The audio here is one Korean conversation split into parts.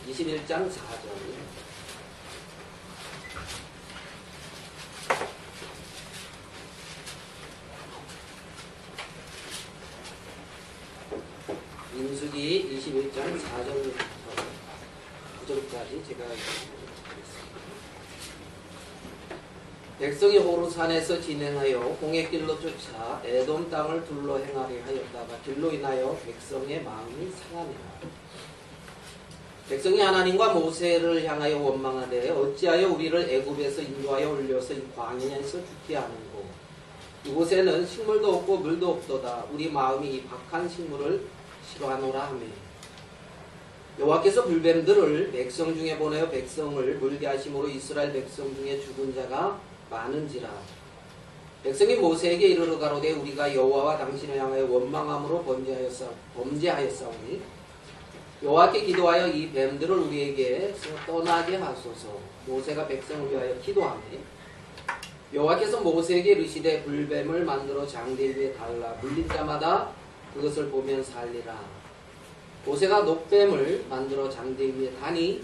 21장 4절. 민수기 21장 4절부터 9절까지 제가 읽어드리겠습니다. 백성이 호르산에서 진행하여 홍해길로 쫓아 에돔 땅을 둘러 행하려 하였다가 길로 인하여 백성의 마음이 상하니라. 백성이 하나님과 모세를 향하여 원망하되 어찌하여 우리를 애굽에서 인도하여 올려서 이 광야에서 죽게 하는고 이곳에는 식물도 없고 물도 없도다. 우리 마음이 이 박한 식물을 싫어하노라 하며 여호와께서 불뱀들을 백성 중에 보내어 백성을 물게 하심으로 이스라엘 백성 중에 죽은 자가 많은지라. 백성이 모세에게 이르러 가로되 우리가 여호와와 당신을 향하여 원망함으로 범죄하였사오니 여호와께 기도하여 이 뱀들을 우리에게서 떠나게 하소서. 모세가 백성을 위하여 기도하매 여호와께서 모세에게 이르시되 불뱀을 만들어 장대 위에 달라 물린 자마다 그것을 보면 살리라. 모세가 녹뱀을 만들어 장대 위에 다니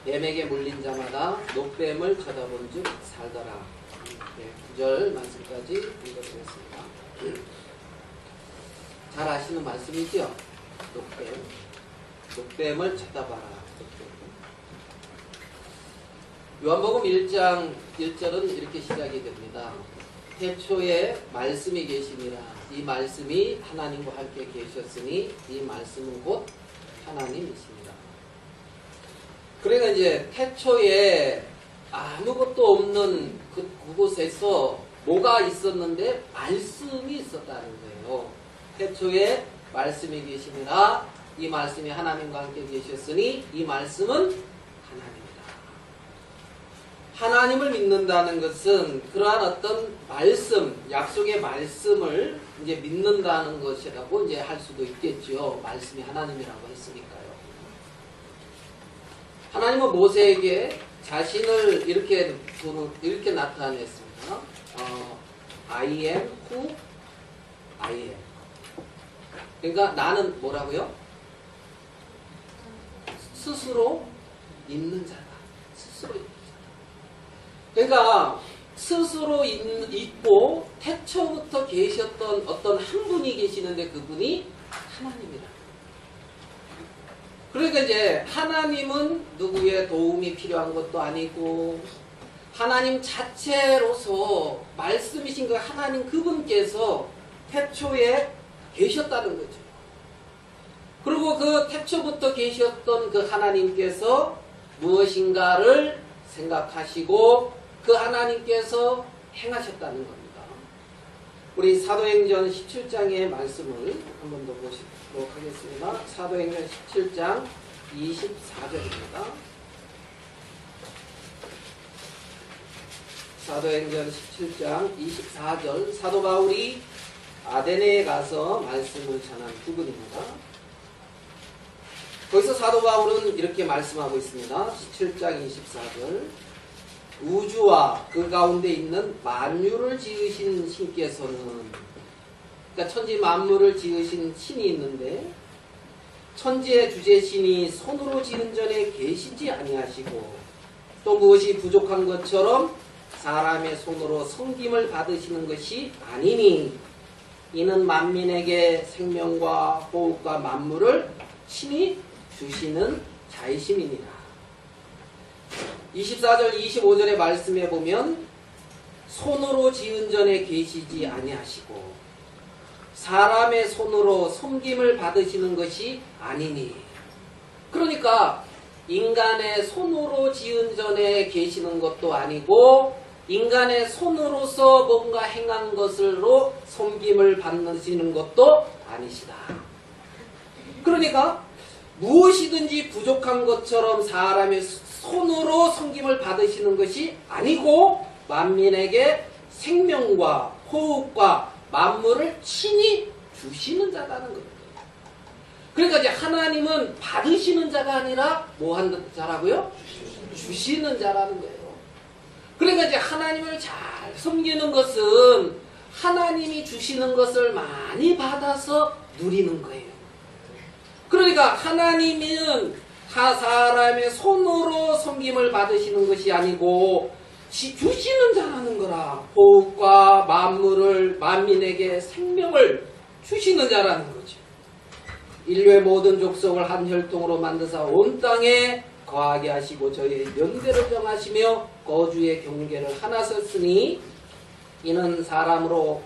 뱀에게 물린 자마다 녹뱀을 쳐다본즉 살더라. 9절 말씀까지 읽어드렸습니다. 잘 아시는 말씀이죠? 녹뱀을 쳐다봐라. 요한복음 1장 1절은 이렇게 시작이 됩니다. 태초에 말씀이 계시니라. 이 말씀이 하나님과 함께 계셨으니 이 말씀은 곧 하나님이십니다. 그러니까 이제 태초에 아무것도 없는 그곳에서 뭐가 있었는데 말씀이 있었다는 거예요. 태초에 말씀이 계시니라. 이 말씀이 하나님과 함께 계셨으니 이 말씀은 하나님이다. 하나님을 믿는다는 것은 그러한 어떤 말씀, 약속의 말씀을 이제 믿는다는 것이라고 이제 할 수도 있겠죠. 말씀이 하나님이라고 했으니까요. 하나님은 모세에게 자신을 이렇게 나타냈습니다. I am who I am. 그러니까 나는 뭐라고요? 스스로 있는 자다. 스스로 있는 자다. 그러니까 스스로 있고 태초부터 계셨던 어떤 한 분이 계시는데 그분이 하나님이라. 그러니까 이제 하나님은 누구의 도움이 필요한 것도 아니고 하나님 자체로서 말씀이신 그 하나님 그분께서 태초에 계셨다는 거죠. 그리고 그 태초부터 계셨던 그 하나님께서 무엇인가를 생각하시고 그 하나님께서 행하셨다는 겁니다. 우리 사도행전 17장의 말씀을 한 번 더 보시도록 하겠습니다. 사도행전 17장 24절입니다. 사도행전 17장 24절 사도 바울이 아데네에 가서 말씀을 전한 부분입니다. 거기서 사도 바울은 이렇게 말씀하고 있습니다. 17장 24절 우주와 그 가운데 있는 만유를 지으신 신께서는 그러니까 천지 만물을 지으신 신이 있는데 천지의 주제신이 손으로 지은 전에 계시지 아니하시고 또 무엇이 부족한 것처럼 사람의 손으로 섬김을 받으시는 것이 아니니 이는 만민에게 생명과 호흡과 만물을 친히 주시는 자이심이니라. 24절 25절의 말씀에 보면 손으로 지은 전에 계시지 아니하시고 사람의 손으로 섬김을 받으시는 것이 아니니 그러니까 인간의 손으로 지은 전에 계시는 것도 아니고 인간의 손으로서 뭔가 행한 것으로 섬김을 받으시는 것도 아니시다. 그러니까 무엇이든지 부족한 것처럼 사람의 손으로 섬김을 받으시는 것이 아니고 만민에게 생명과 호흡과 만물을 친히 주시는 자라는 겁니다. 그러니까 이제 하나님은 받으시는 자가 아니라 뭐 하는 자라고요? 주시는 자라는 거예요. 그러니까 이제 하나님을 잘 섬기는 것은 하나님이 주시는 것을 많이 받아서 누리는 거예요. 그러니까 하나님은 사람의 손으로 섬김을 받으시는 것이 아니고 주시는 자라는 거라. 호흡과 만물을 만민에게 생명을 주시는 자라는 거죠. 인류의 모든 족속을 한 혈통으로 만드사 온 땅에 거하게 하시고 저희의 연대를 정하시며 거주의 경계를 하나 섰으니 이는 사람으로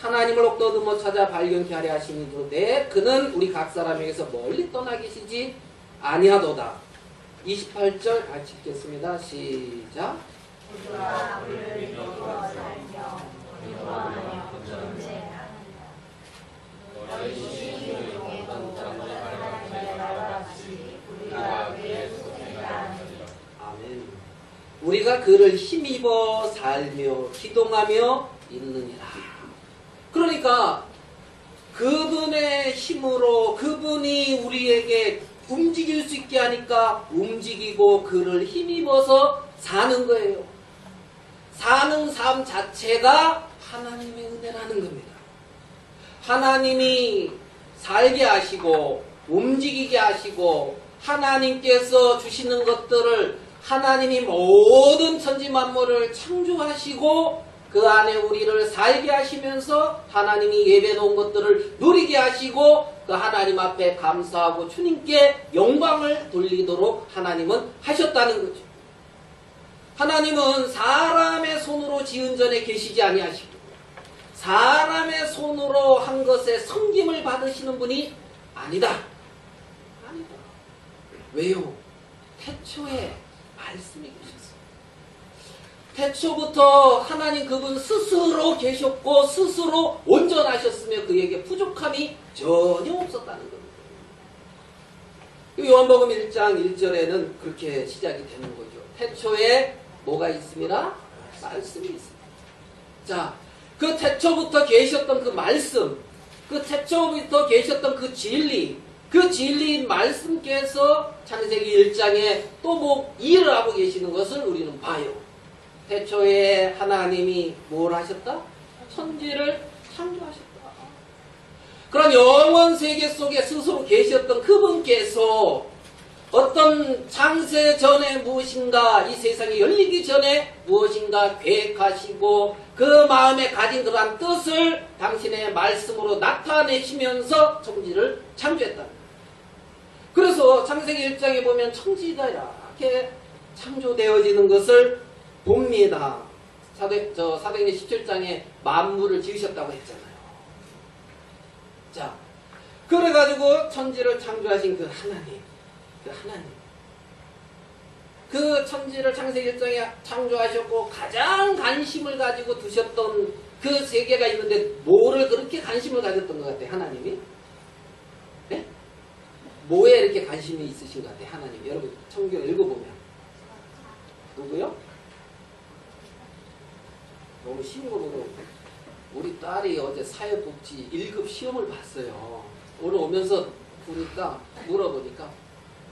하나님을 얻어듬어 찾아 발견케 하려 하시니로되 그는 우리 각 사람에게서 멀리 떠나 계시지 아니하도다. 28절 같이 읽겠습니다. 시작. 아멘. 우리가 그를 힘입어 살며 기동하며 있느니라. 그러니까 그분의 힘으로 그분이 우리에게 움직일 수 있게 하니까 움직이고 그를 힘입어서 사는 거예요. 사는 삶 자체가 하나님의 은혜라는 겁니다. 하나님이 살게 하시고 움직이게 하시고 하나님께서 주시는 것들을 하나님이 모든 천지 만물을 창조하시고 그 안에 우리를 살게 하시면서 하나님이 예배 놓은 것들을 누리게 하시고 그 하나님 앞에 감사하고 주님께 영광을 돌리도록 하나님은 하셨다는 거죠. 하나님은 사람의 손으로 지은 전에 계시지 아니하시고 사람의 손으로 한 것에 섬김을 받으시는 분이 아니다. 아니다. 왜요? 태초에 말씀이 계셨어요. 태초부터 하나님 그분 스스로 계셨고 스스로 온전하셨으며 그에게 부족함이 전혀 없었다는 겁니다. 요한복음 1장 1절에는 그렇게 시작이 되는 거죠. 태초에 뭐가 있습니다? 말씀이 있습니다. 자, 그 태초부터 계셨던 그 말씀, 그 태초부터 계셨던 그 진리, 그 진리인 말씀께서 창세기 1장에 또 뭐 일을 하고 계시는 것을 우리는 봐요. 태초에 하나님이 뭘 하셨다? 천지를 창조하셨다. 그런 영원 세계 속에 스스로 계셨던 그분께서 어떤 창세 전에 무엇인가 이 세상이 열리기 전에 무엇인가 계획하시고 그 마음에 가진 그러한 뜻을 당신의 말씀으로 나타내시면서 천지를 창조했다. 그래서 창세기 1장에 보면 천지가 이렇게 창조되어지는 것을 봅니다. 사도행전 17장에 만물을 지으셨다고 했잖아요. 자, 그래가지고 천지를 창조하신 그 하나님, 그 천지를 창세기 1장에 창조하셨고 가장 관심을 가지고 두셨던 그 세계가 있는데 뭐를 그렇게 관심을 가졌던 것 같아요, 하나님이? 네? 뭐에 이렇게 관심이 있으신 것 같아요, 하나님? 여러분 성경 읽어보면 누구요? 너무 쉬운 거 보고 우리 딸이 어제 사회복지 1급 시험을 봤어요. 오늘 오면서 보니까 물어보니까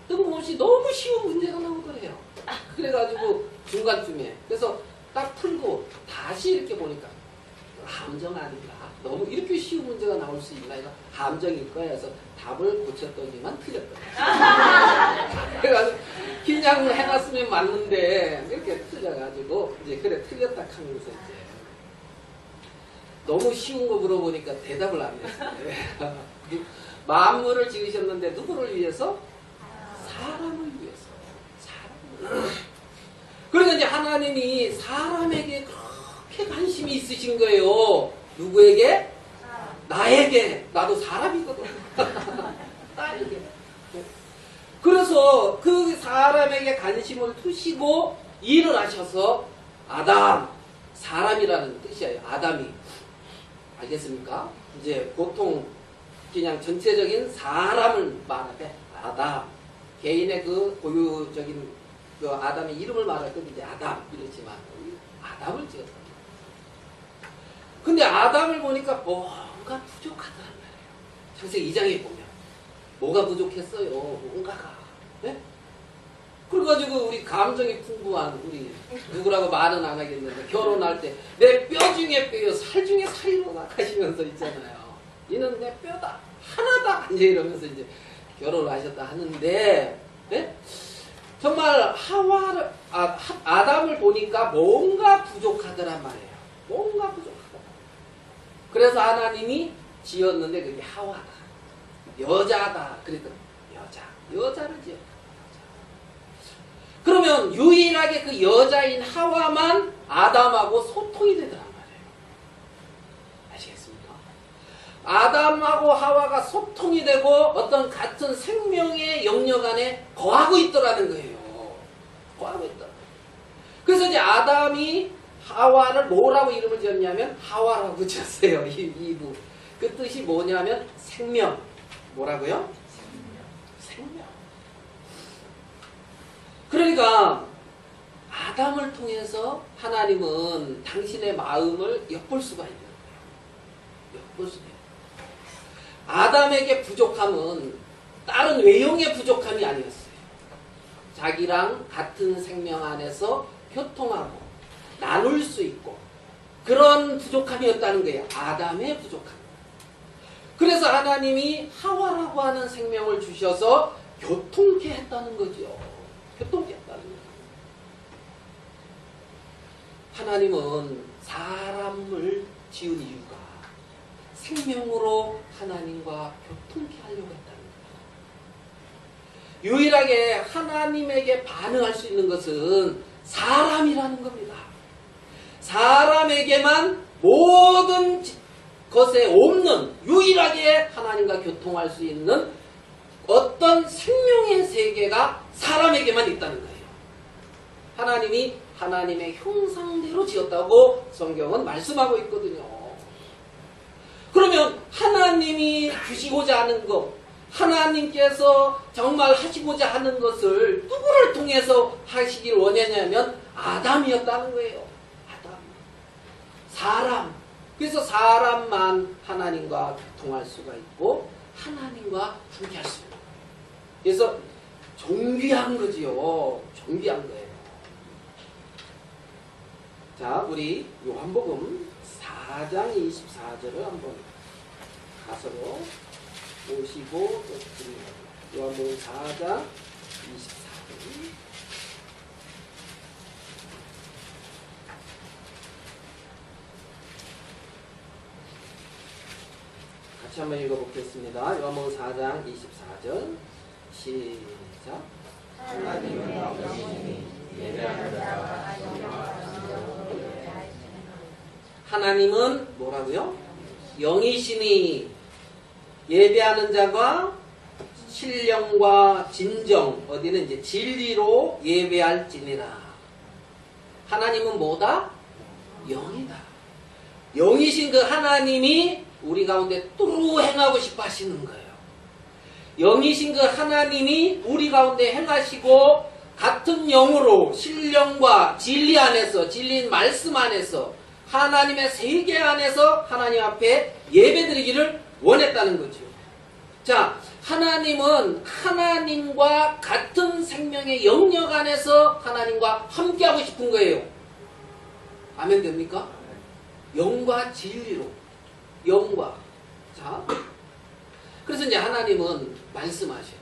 뜬금없이 너무 쉬운 문제가 나오더래요. 그래가지고 중간쯤에 그래서 딱 풀고 다시 이렇게 보니까 함정 아닌가? 너무 이렇게 쉬운 문제가 나올 수 있나? 이거 함정일 거야 해서 답을 고쳤더니만 틀렸더라고요. 그래가지고 그냥 해놨으면 맞는데 이렇게 틀려가지고 이제 그래 틀렸다 하면서 이제 너무 쉬운 거 물어보니까 대답을 안 했어요. 만물을 지으셨는데 누구를 위해서? 사람을 위해서. 사람을 위해서. 그러니까 이제 하나님이 사람에게 그렇게 관심이 있으신 거예요. 누구에게? 나에게. 나도 사람이거든. 나에게. 그래서 그 사람에게 관심을 두시고 일을 하셔서 아담, 사람이라는 뜻이에요. 아담이. 알겠습니까? 이제 보통 그냥 전체적인 사람을 말할 때 아담, 개인의 그 고유적인 그 아담의 이름을 말할 때 이제 아담 이러지만 아담을 찍었다. 근데 아담을 보니까 뭔가 부족하다는 말이에요. 창세기 2장에 보면 뭐가 부족했어요? 뭔가가. 네? 그래가지고 우리 감정이 풍부한 우리 누구라고 말은 안 하겠는데 결혼할 때 내 뼈 중에 뼈요 살 중에 살이로 나가시면서 있잖아요. 이는 내 뼈다 하나다 이제 이러면서 이제 결혼을 하셨다 하는데 네? 정말 아담을 보니까 뭔가 부족하더란 말이에요. 뭔가 부족하다. 그래서 하나님이 지었는데 그게 하와다. 여자다. 그랬더니 여자를 지었다. 그러면 유일하게 그 여자인 하와만 아담하고 소통이 되더란 말이에요. 아시겠습니까? 아담하고 하와가 소통이 되고 어떤 같은 생명의 영역 안에 거하고 있더라는 거예요. 거하고 있다. 그래서 이제 아담이 하와를 뭐라고 이름을 지었냐면 하와라고 지었어요. 이부. 그 뜻이 뭐냐면 생명. 뭐라고요? 생명. 그러니까 아담을 통해서 하나님은 당신의 마음을 엿볼 수가 있는 거예요. 엿볼 수가 있는 거예요. 아담에게 부족함은 다른 외형의 부족함이 아니었어요. 자기랑 같은 생명 안에서 교통하고 나눌 수 있고 그런 부족함이었다는 거예요. 아담의 부족함. 그래서 하나님이 하와라고 하는 생명을 주셔서 교통케 했다는 거죠. 교통케 했다는 거예요. 하나님은 사람을 지은 이유가 생명으로 하나님과 교통케 하려고 했다는 거예요. 유일하게 하나님에게 반응할 수 있는 것은 사람이라는 겁니다. 사람에게만 모든 것에 없는 유일하게 하나님과 교통할 수 있는 어떤 생명의 세계가 사람에게만 있다는 거예요. 하나님이 하나님의 형상대로 지었다고 성경은 말씀하고 있거든요. 그러면 하나님이 주시고자 하는 것, 하나님께서 정말 하시고자 하는 것을 누구를 통해서 하시길 원했냐면 아담이었다는 거예요. 아담. 사람. 그래서 사람만 하나님과 교통할 수가 있고 하나님과 함께할 수 있는 거예요. 그래서 존귀한 거지요. 존귀한 거예요. 자, 우리 요한복음 4장 24절을 한번 가서로 보시고 또 드립니다. 요한복음 4장 24절. 같이 한번 읽어보겠습니다. 요한복음 4장 24절 시작. 하나님은 영이시니 예배하는 자가 영광으로 예배하시는 하나님은 뭐라고요? 영이시니 예배하는 자가 신령과 진정, 어디는 이제 진리로 예배할지니라. 하나님은 뭐다? 영이다. 영이신 그 하나님이 우리 가운데 뚜루 행하고 싶어 하시는 거예요. 영이신 그 하나님이 우리 가운데 행하시고 같은 영으로 신령과 진리 안에서, 진리인 말씀 안에서 하나님의 세계 안에서 하나님 앞에 예배드리기를 원했다는 거죠. 자, 하나님은 하나님과 같은 생명의 영역 안에서 하나님과 함께하고 싶은 거예요. 아멘 됩니까? 영과 진리로. 영과. 자, 그래서 이제 하나님은 말씀하셨죠.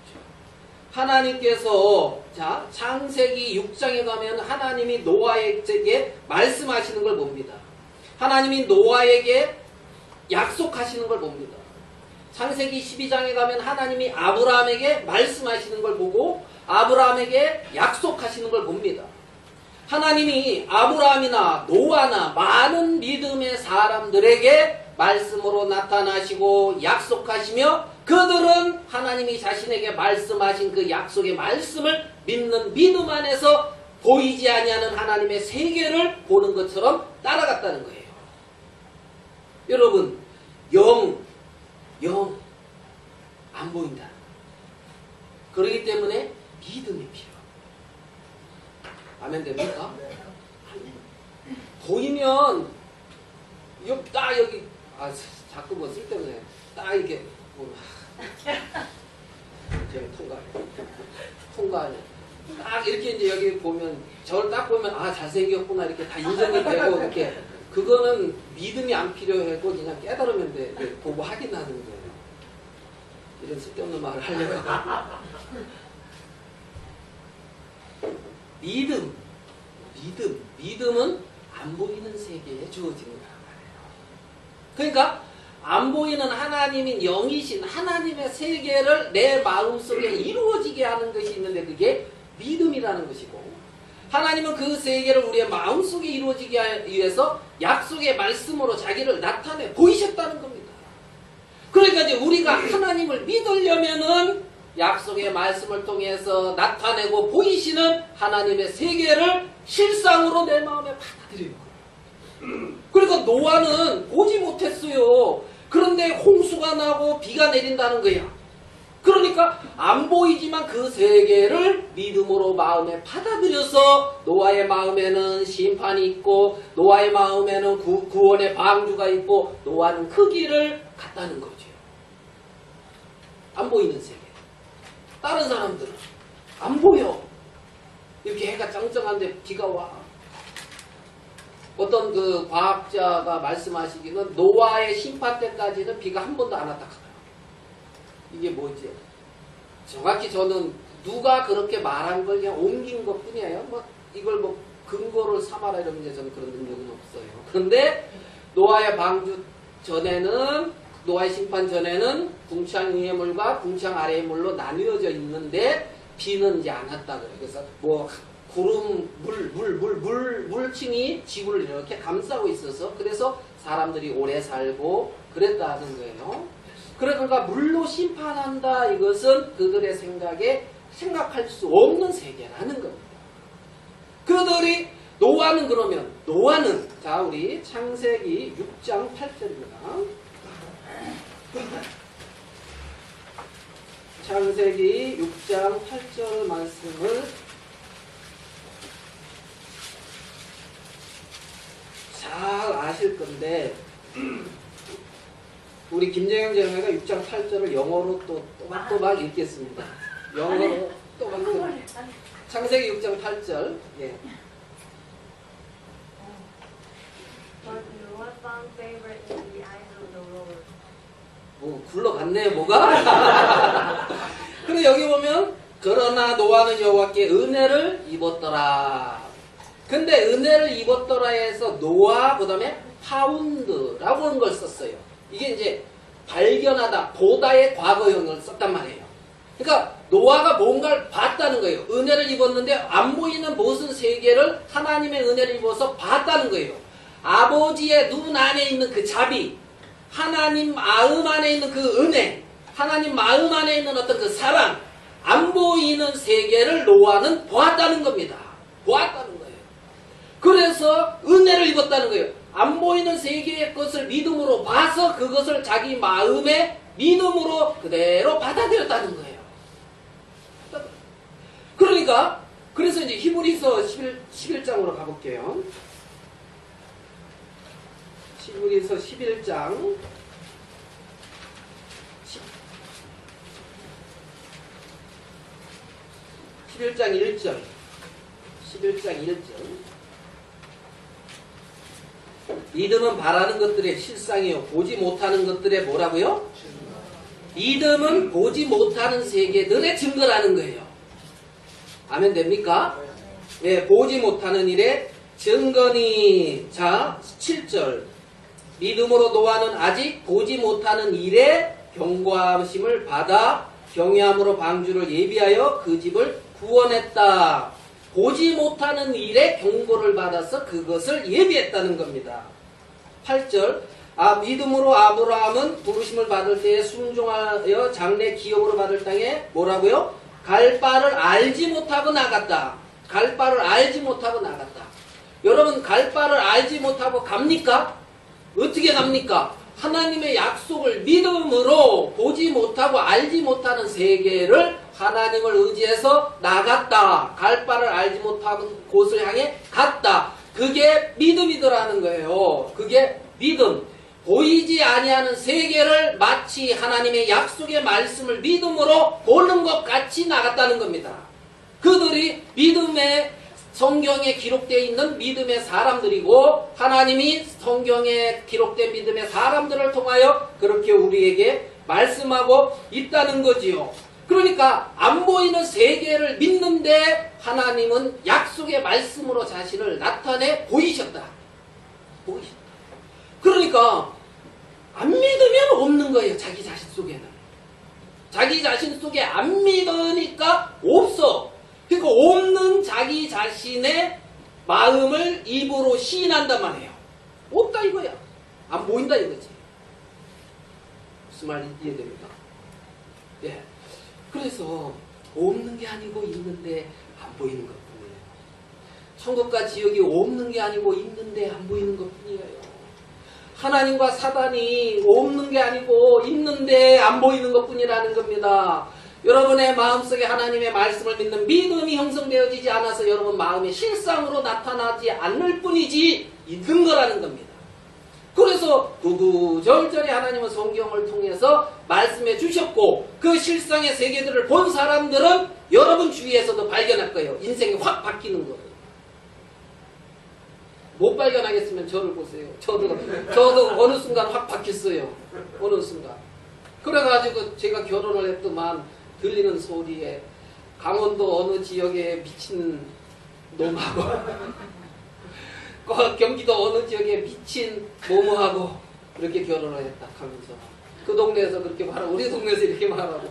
하나님께서 자, 창세기 6장에 가면 하나님이 노아에게 말씀하시는 걸 봅니다. 하나님이 노아에게 약속하시는 걸 봅니다. 창세기 12장에 가면 하나님이 아브라함에게 말씀하시는 걸 보고 아브라함에게 약속하시는 걸 봅니다. 하나님이 아브라함이나 노아나 많은 믿음의 사람들에게 말씀으로 나타나시고 약속하시며 그들은 하나님이 자신에게 말씀하신 그 약속의 말씀을 믿는 믿음 안에서 보이지 아니하는 하나님의 세계를 보는 것처럼 따라갔다는 거예요. 여러분, 영 안 보인다. 그렇기 때문에 믿음이 필요합니다. 아멘 됩니까? 보이면 여기 자꾸 뭐 쓸데없네. 딱 이렇게 보면 제가 통과하네. 딱 이렇게 이제 여기 보면 저를 딱 보면 잘생겼구나 이렇게 다 인정이 되고 이렇게 그거는 믿음이 안 필요하고 그냥 깨달으면 돼. 보고 확인하는 거예요. 이런 쓸데없는 말을 하려고. 믿음은 안 보이는 세계에 주어진 거란 말이에요. 그러니까 안 보이는 하나님인 영이신 하나님의 세계를 내 마음속에 이루어지게 하는 것이 있는데 그게 믿음이라는 것이고, 하나님은 그 세계를 우리의 마음속에 이루어지게 위해서 약속의 말씀으로 자기를 나타내 보이셨다는 겁니다. 그러니까 이제 우리가 하나님을 믿으려면은 약속의 말씀을 통해서 나타내고 보이시는 하나님의 세계를 실상으로 내 마음에 받아들여요. 그러니까 노아는 보지 못했어요. 그런데 홍수가 나고 비가 내린다는 거야. 그러니까 안 보이지만 그 세계를 믿음으로 마음에 받아들여서 노아의 마음에는 심판이 있고 노아의 마음에는 구원의 방주가 있고 노아는 그 길을 갔다는 거죠. 안 보이는 세계. 다른 사람들은 안 보여. 이렇게 해가 짱짱한데 비가 와. 어떤 그 과학자가 말씀하시기는 노아의 심판 때까지는 비가 한 번도 안 왔다 카더라고요. 이게 뭐지? 정확히 저는 누가 그렇게 말한 걸 그냥 옮긴 것 뿐이에요. 뭐 이걸 뭐 근거를 삼아라 이러면 이제 저는 그런 능력은 없어요. 그런데 노아의 방주 전에는, 노아의 심판 전에는 궁창 위의 물과 궁창 아래의 물로 나뉘어져 있는데 비는 이제 안 왔다 그래요. 그래서 뭐 구름, 물층이 지구를 이렇게 감싸고 있어서 그래서 사람들이 오래 살고 그랬다는 거예요. 그러니까 물로 심판한다, 이것은 그들의 생각에 생각할 수 없는 세계라는 겁니다. 그들이 노아는 그러면 노아는 자 우리 창세기 6장 8절입니다. 창세기 6장 8절 말씀을 잘 아실 건데 우리 김재영 제자가 6장 8절을 영어로 또 막 읽겠습니다. 영어로 또 막 창세기 6장 8절. 예. But Noah found favor in the eyes of the Lord. 뭐 굴러갔네요 뭐가. 그리고 여기 보면 그러나 노아는 여호와께 은혜를 입었더라. 근데 은혜를 입었더라 해서 노아 그다음에 파운드라고 하는 걸 썼어요. 이게 이제 발견하다, 보다의 과거형을 썼단 말이에요. 그러니까 노아가 뭔가를 봤다는 거예요. 은혜를 입었는데 안 보이는 무슨 세계를 하나님의 은혜를 입어서 봤다는 거예요. 아버지의 눈 안에 있는 그 자비, 하나님 마음 안에 있는 그 은혜, 하나님 마음 안에 있는 어떤 그 사랑, 안 보이는 세계를 노아는 보았다는 겁니다. 보았다는 거예요. 그래서 은혜를 입었다는 거예요. 안 보이는 세계의 것을 믿음으로 봐서 그것을 자기 마음에 믿음으로 그대로 받아들였다는 거예요. 그러니까 그래서 이제 히브리서 11장으로 가볼게요. 히브리서 11장 11장 1절 11장 1절 믿음은 바라는 것들의 실상이요 보지 못하는 것들의 뭐라고요? 믿음은 보지 못하는 세계들의 증거라는 거예요. 아멘 됩니까? 네, 보지 못하는 일의 증거니. 자 7절 믿음으로 노아는 아직 보지 못하는 일에 경고하심을 받아 경외함으로 방주를 예비하여 그 집을 구원했다. 보지 못하는 일에 경고를 받아서 그것을 예비했다는 겁니다. 8절 믿음으로 아브라함은 부르심을 받을 때에 순종하여 장래 기업으로 받을 땅에 뭐라고요? 갈 바를 알지 못하고 나갔다. 갈 바를 알지 못하고 나갔다. 여러분 갈 바를 알지 못하고 갑니까? 어떻게 갑니까? 하나님의 약속을 믿음으로 보지 못하고 알지 못하는 세계를 하나님을 의지해서 나갔다. 갈 바를 알지 못하는 곳을 향해 갔다. 그게 믿음이더라는 거예요. 그게 믿음. 보이지 아니하는 세계를 마치 하나님의 약속의 말씀을 믿음으로 보는 것 같이 나갔다는 겁니다. 그들이 믿음의 성경에 기록되어 있는 믿음의 사람들이고 하나님이 성경에 기록된 믿음의 사람들을 통하여 그렇게 우리에게 말씀하고 있다는 거지요. 그러니까 안 보이는 세계를 믿는데 하나님은 약속의 말씀으로 자신을 나타내 보이셨다. 보이셨다. 그러니까 안 믿으면 없는 거예요. 자기 자신 속에는. 자기 자신 속에 안 믿으니까 없어. 그러니까 없는 자기 자신의 마음을 입으로 시인한단 말이에요. 없다 이거야. 안 보인다 이거지. 무슨 말인지 이해됩니까? 예. 그래서 없는 게 아니고 있는데 안 보이는 것뿐이에요. 천국과 지옥이 없는 게 아니고 있는데 안 보이는 것뿐이에요. 하나님과 사단이 없는 게 아니고 있는데 안 보이는 것뿐이라는 겁니다. 여러분의 마음속에 하나님의 말씀을 믿는 믿음이 형성되어지지 않아서 여러분 마음의 실상으로 나타나지 않을 뿐이지 있는 거라는 겁니다. 그래서 구구절절히 하나님은 성경을 통해서 말씀해 주셨고 그 실상의 세계들을 본 사람들은 여러분 주위에서도 발견할 거예요. 인생이 확 바뀌는 거예요. 못 발견하겠으면 저를 보세요. 저도 어느 순간 확 바뀌었어요. 어느 순간. 그래가지고 제가 결혼을 했더만 들리는 소리에 강원도 어느 지역에 미친 놈하고 경기도 어느 지역에 미친 모모하고 그렇게 결혼을 했다 하면서 그 동네에서 그렇게 말하고 우리 동네에서 이렇게 말하고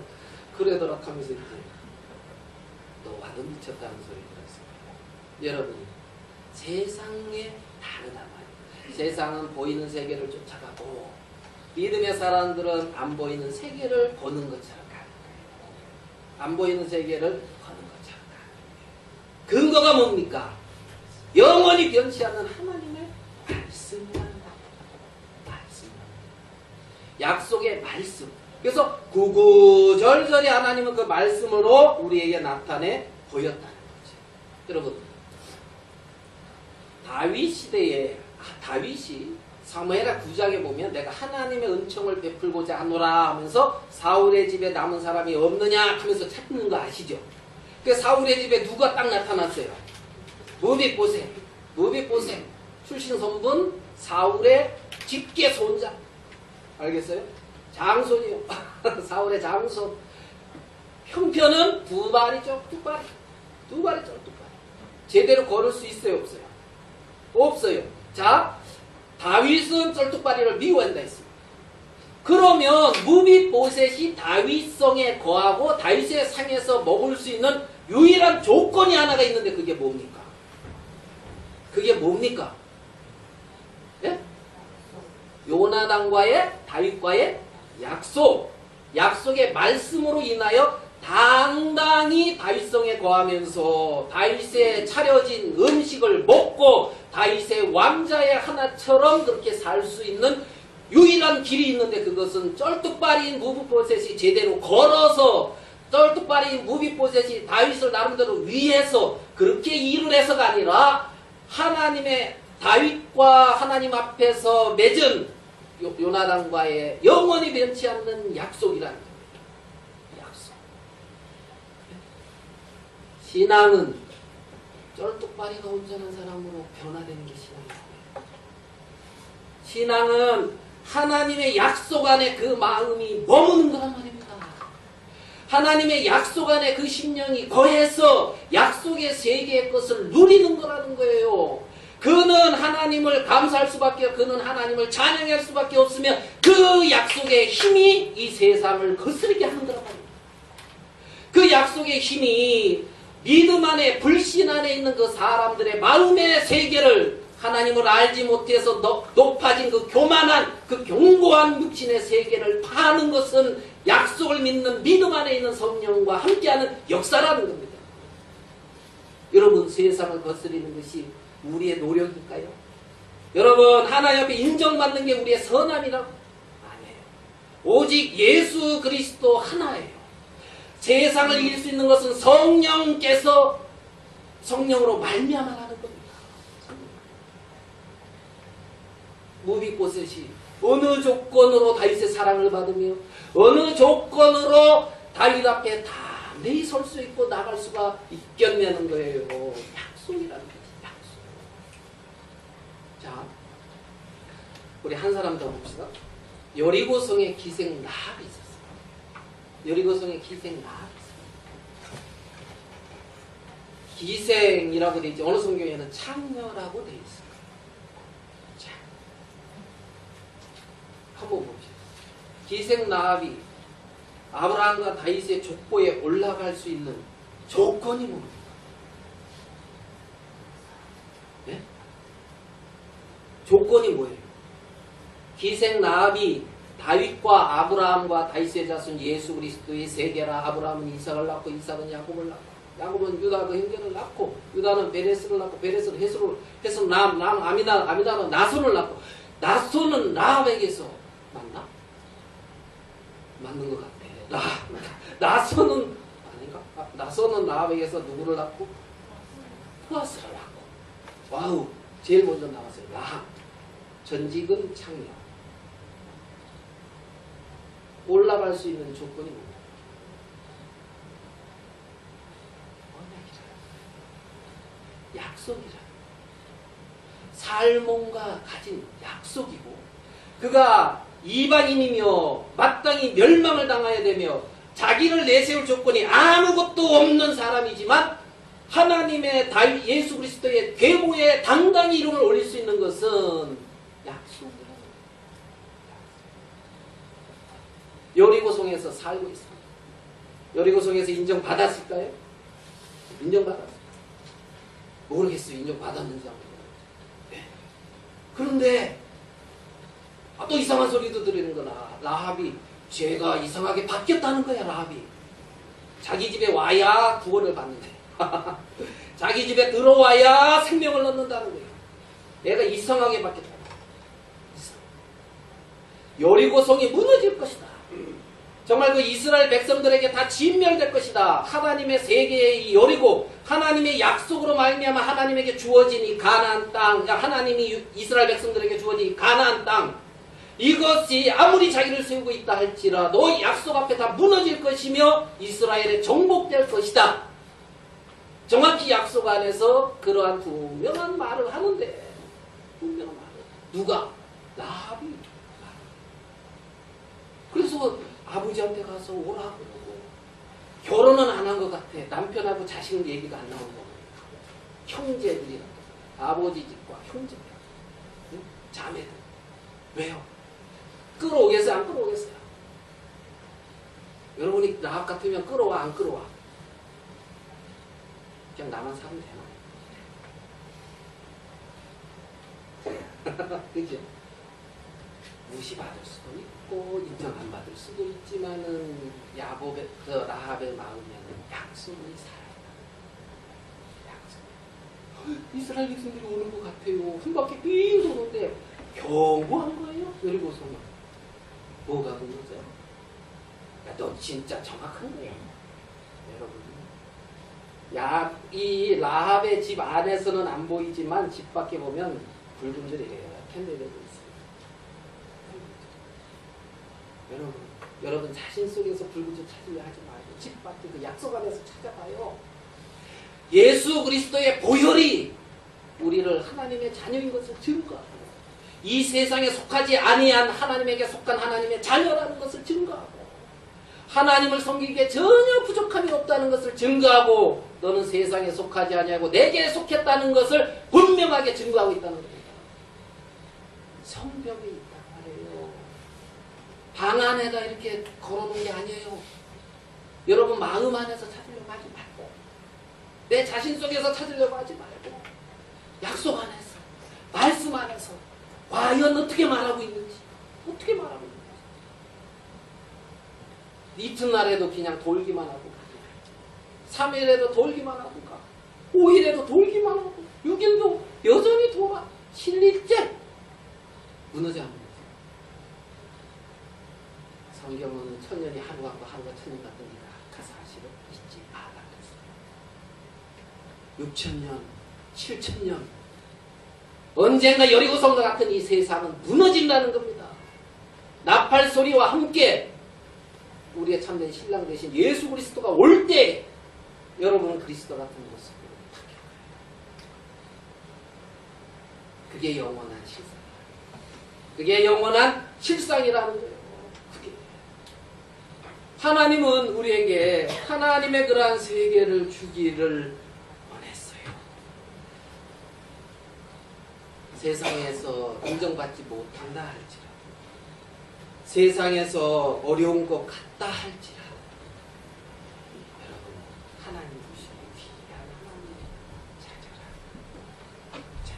그러더라 하면서 이제 너 와도 미쳤다는 소리 들었습니다. 여러분 세상에 다르단 말이에요. 세상은 보이는 세계를 쫓아가고 믿음의 사람들은 안 보이는 세계를 보는 것처럼 가는 거예요. 안 보이는 세계를 보는 것처럼 가는 거예요. 근거가 뭡니까? 영원히 변치 않는 하나님의 말씀이라는 말씀. 약속의 말씀. 그래서 구구절절히 하나님은 그 말씀으로 우리에게 나타내 보였다는 거죠. 여러분 다윗 시대에 다윗이 사무엘하 9장에 보면 내가 하나님의 은총을 베풀고자 하노라 하면서 사울의 집에 남은 사람이 없느냐 하면서 찾는 거 아시죠? 그 사울의 집에 누가 딱 나타났어요? 무비보셋 출신 성분 사울의 직계 손자. 알겠어요? 장손이요. 사울의 장손. 형편은 두 발이죠. 두 발이죠. 제대로 걸을 수 있어요? 없어요? 없어요. 자, 다윗은 쩔뚝발이를 미워한다 했습니다. 그러면 무비보셋이 다윗성에 거하고 다윗의 상에서 먹을 수 있는 유일한 조건이 하나가 있는데 그게 뭡니까? 그게 뭡니까? 예? 요나단과의 다윗과의 약속. 약속의 말씀으로 인하여 당당히 다윗성에 거하면서 다윗의 차려진 음식을 먹고 다윗의 왕자의 하나처럼 그렇게 살 수 있는 유일한 길이 있는데 그것은 쩔뚝발이인 무비보셋이 제대로 걸어서 쩔뚝발이인 무비보셋이 다윗을 나름대로 위해서 그렇게 일을 해서가 아니라 하나님의 다윗과 하나님 앞에서 맺은 요나단과의 영원히 변치 않는 약속이라는 겁니다. 약속. 신앙은 쩔뚝발이가 온전한 사람으로 변화되는 게 신앙이에요. 신앙은 하나님의 약속 안에 그 마음이 머무는 거란 말입니다. 하나님의 약속 안에 그 심령이 거해서 약속의 세계의 것을 누리는 거라는 거예요. 그는 하나님을 감사할 수밖에 없고 그는 하나님을 찬양할 수밖에 없으면 그 약속의 힘이 이 세상을 거스르게 하는 거란 말입니다. 그 약속의 힘이 믿음 안에 불신 안에 있는 그 사람들의 마음의 세계를 하나님을 알지 못해서 높아진 그 교만한 그 견고한 육신의 세계를 파는 것은 약속을 믿는 믿음 안에 있는 성령과 함께하는 역사라는 겁니다. 여러분 세상을 거스리는 것이 우리의 노력일까요? 여러분 하나님 앞에 인정받는 게 우리의 선함이라고? 아니에요. 오직 예수 그리스도 하나예요. 세상을 이길 수 있는 것은 성령께서 성령으로 말미암아라는 겁니다. 무비보셋이 어느 조건으로 다윗의 사랑을 받으며 어느 조건으로 다윗 앞에 담대히 설 수 있고 나갈 수가 있겠냐는 거예요. 약속이라는 거지. 약속. 자, 우리 한 사람 더 봅시다. 여리고성에 기생 라합이 있었어요. 여리고성에 기생 나합이 있어요. 기생이라고 돼 있지. 어느 성경에는 창녀라고 돼 있어요. 자, 한번 봅시다. 기생 나합이 아브라함과 다윗의 족보에 올라갈 수 있는 조건이 뭡니까? 네? 조건이 뭐예요? 기생 나합이 다윗과 아브라함과 다윗의 자손 예수 그리스도의 세계라. 아브라함은 이삭을 낳고 이삭은 야곱을 낳고 야곱은 유다 그 형제를 낳고 유다는 베레스를 낳고 베레스는 헤스로 아미나는 나손을 낳고 나손은 라합에게서 맞나? 맞는 것 같아. 나손은 아닌가? 나손은 라합에게서 누구를 낳고? 보아스를 낳고. 와우, 제일 먼저 나왔어요. 라합. 전직은 창녀. 올라갈 수 있는 조건이 뭡니까? 언약이라. 약속이라. 살몬과 가진 약속이고, 그가 이방인이며 마땅히 멸망을 당해야 되며 자기를 내세울 조건이 아무것도 없는 사람이지만 하나님의 예수 그리스도의 계보에 당당히 이름을 올릴 수 있는 것은 약속이라는 거예요. 여리고성에서 살고 있습니다. 여리고성에서 인정받았을까요? 인정받았어요. 모르겠어요. 인정받았는지 안 모르겠어요. 네. 그런데 또 이상한 소리도 들리는 거나. 라합이 죄가 이상하게 바뀌었다는 거야. 라합이 자기 집에 와야 구원을 받는데 자기 집에 들어와야 생명을 얻는다는 거예요. 내가 이상하게 바뀌었다. 여리고성이 무너질 것이다. 정말 그 이스라엘 백성들에게 다 진멸될 것이다. 하나님의 세계의 이 여리고, 하나님의 약속으로 말미암아 하나님에게 주어진 이 가나안 땅, 하나님이 이스라엘 백성들에게 주어진 이 가나안 땅, 이것이 아무리 자기를 세우고 있다 할지라도 약속 앞에 다 무너질 것이며 이스라엘에 정복될 것이다. 정확히 약속 안에서 그러한 분명한 말을 하는데, 분명한 말을 누가? 라합이. 그래서 아버지한테 가서 오라 그러고, 결혼은 안 한 것 같아. 남편하고 자식 얘기가 안 나오는 거. 형제들이랑 아버지 집과 형제들, 응? 자매들. 왜요? 끌어오겠어요? 안 끌어오겠어요? 여러분이 라합 같으면 끌어와? 안 끌어와? 그냥 나만 사면 되나? 그죠? 무시받을 수도 있고 인정 안 받을 수도 있지만은 라합의 마음에는 약속이 살아있다. 약속. 이스라엘 백성들이 오는 것 같아요. 한 바퀴 삥 도는데 경고한 거예요. 여리고성은 뭐가 그런 거죠? 야, 너 진짜 정확한 거야, 여러분. 이 라합의 집 안에서는 안 보이지만 집 밖에 보면 붉은 줄이 캔들되고 있어요. 여러분 자신 속에서 붉은 줄 찾으려 하지 말고 집 밖에 그 약속 안에서 찾아봐요. 예수 그리스도의 보혈이 우리를 하나님의 자녀인 것을 증거하고, 이 세상에 속하지 아니한 하나님에게 속한 하나님의 자녀라는 것을 증거하고, 하나님을 섬기기에 전혀 부족함이 없다는 것을 증거하고, 너는 세상에 속하지 아니하고 내게 속했다는 것을 분명하게 증거하고 있다는 겁니다. 성벽에 있단 말이에요. 방 안에다 이렇게 걸어놓은 게 아니에요. 여러분 마음 안에서 찾으려고 하지 말고, 내 자신 속에서 찾으려고 하지 말고, 약속 안에서, 말씀 안에서 과연 어떻게 말하고 있는지, 어떻게 말하고 있는지. 이튿날에도 그냥 돌기만 하고, 3일에도 돌기만 하고, 5일에도 돌기만 하고, 6일도 여전히 돌아. 7일째 무너져 안 무너져. 성경은 천년이 하루 같고 하루가 천년 같은 게 그 사실을 잊지 말라 그랬어요. 6천년, 7천년, 언젠가 여리고성과 같은 이 세상은 무너진다는 겁니다. 나팔 소리와 함께 우리의 참된 신랑 되신 예수 그리스도가 올 때 여러분은 그리스도 같은 모습으로 바뀔 거예요. 그게 영원한 실상. 그게 영원한 실상이라는 거예요. 그게 하나님은 우리에게 하나님의 그러한 세계를 주기를 원했어요. 세상에서 인정받지 못한다 할지라도, 세상에서 어려운 것 같다 할지라도, 여러분, 하나님 보시는 귀한 하나님을 찾아라. 자,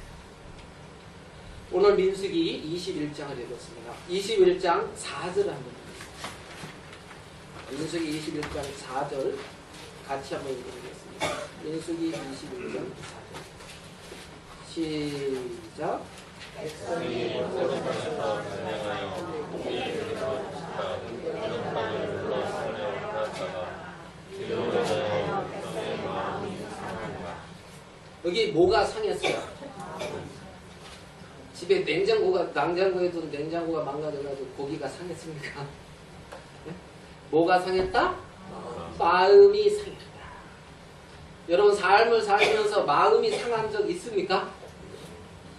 오늘 민수기 21장을 읽었습니다. 21장 4절 한번 읽겠습니다. 민수기 21장 4절 같이 한번 읽어보겠습니다. 민수기 21장 4절 시작. 백성이 호르몬에서 전쟁하여 우리의 이름을 짓다 이름값을 불러 하려다가 기울어져 백성의 마음이 상하니라. 여기 뭐가 상했어요? 집에 냉장고에 둔 냉장고가 망가져가지고 고기가 상했습니까? 뭐가 상했다? 마음이 상했다. 여러분 삶을 살면서 마음이 상한 적 있습니까?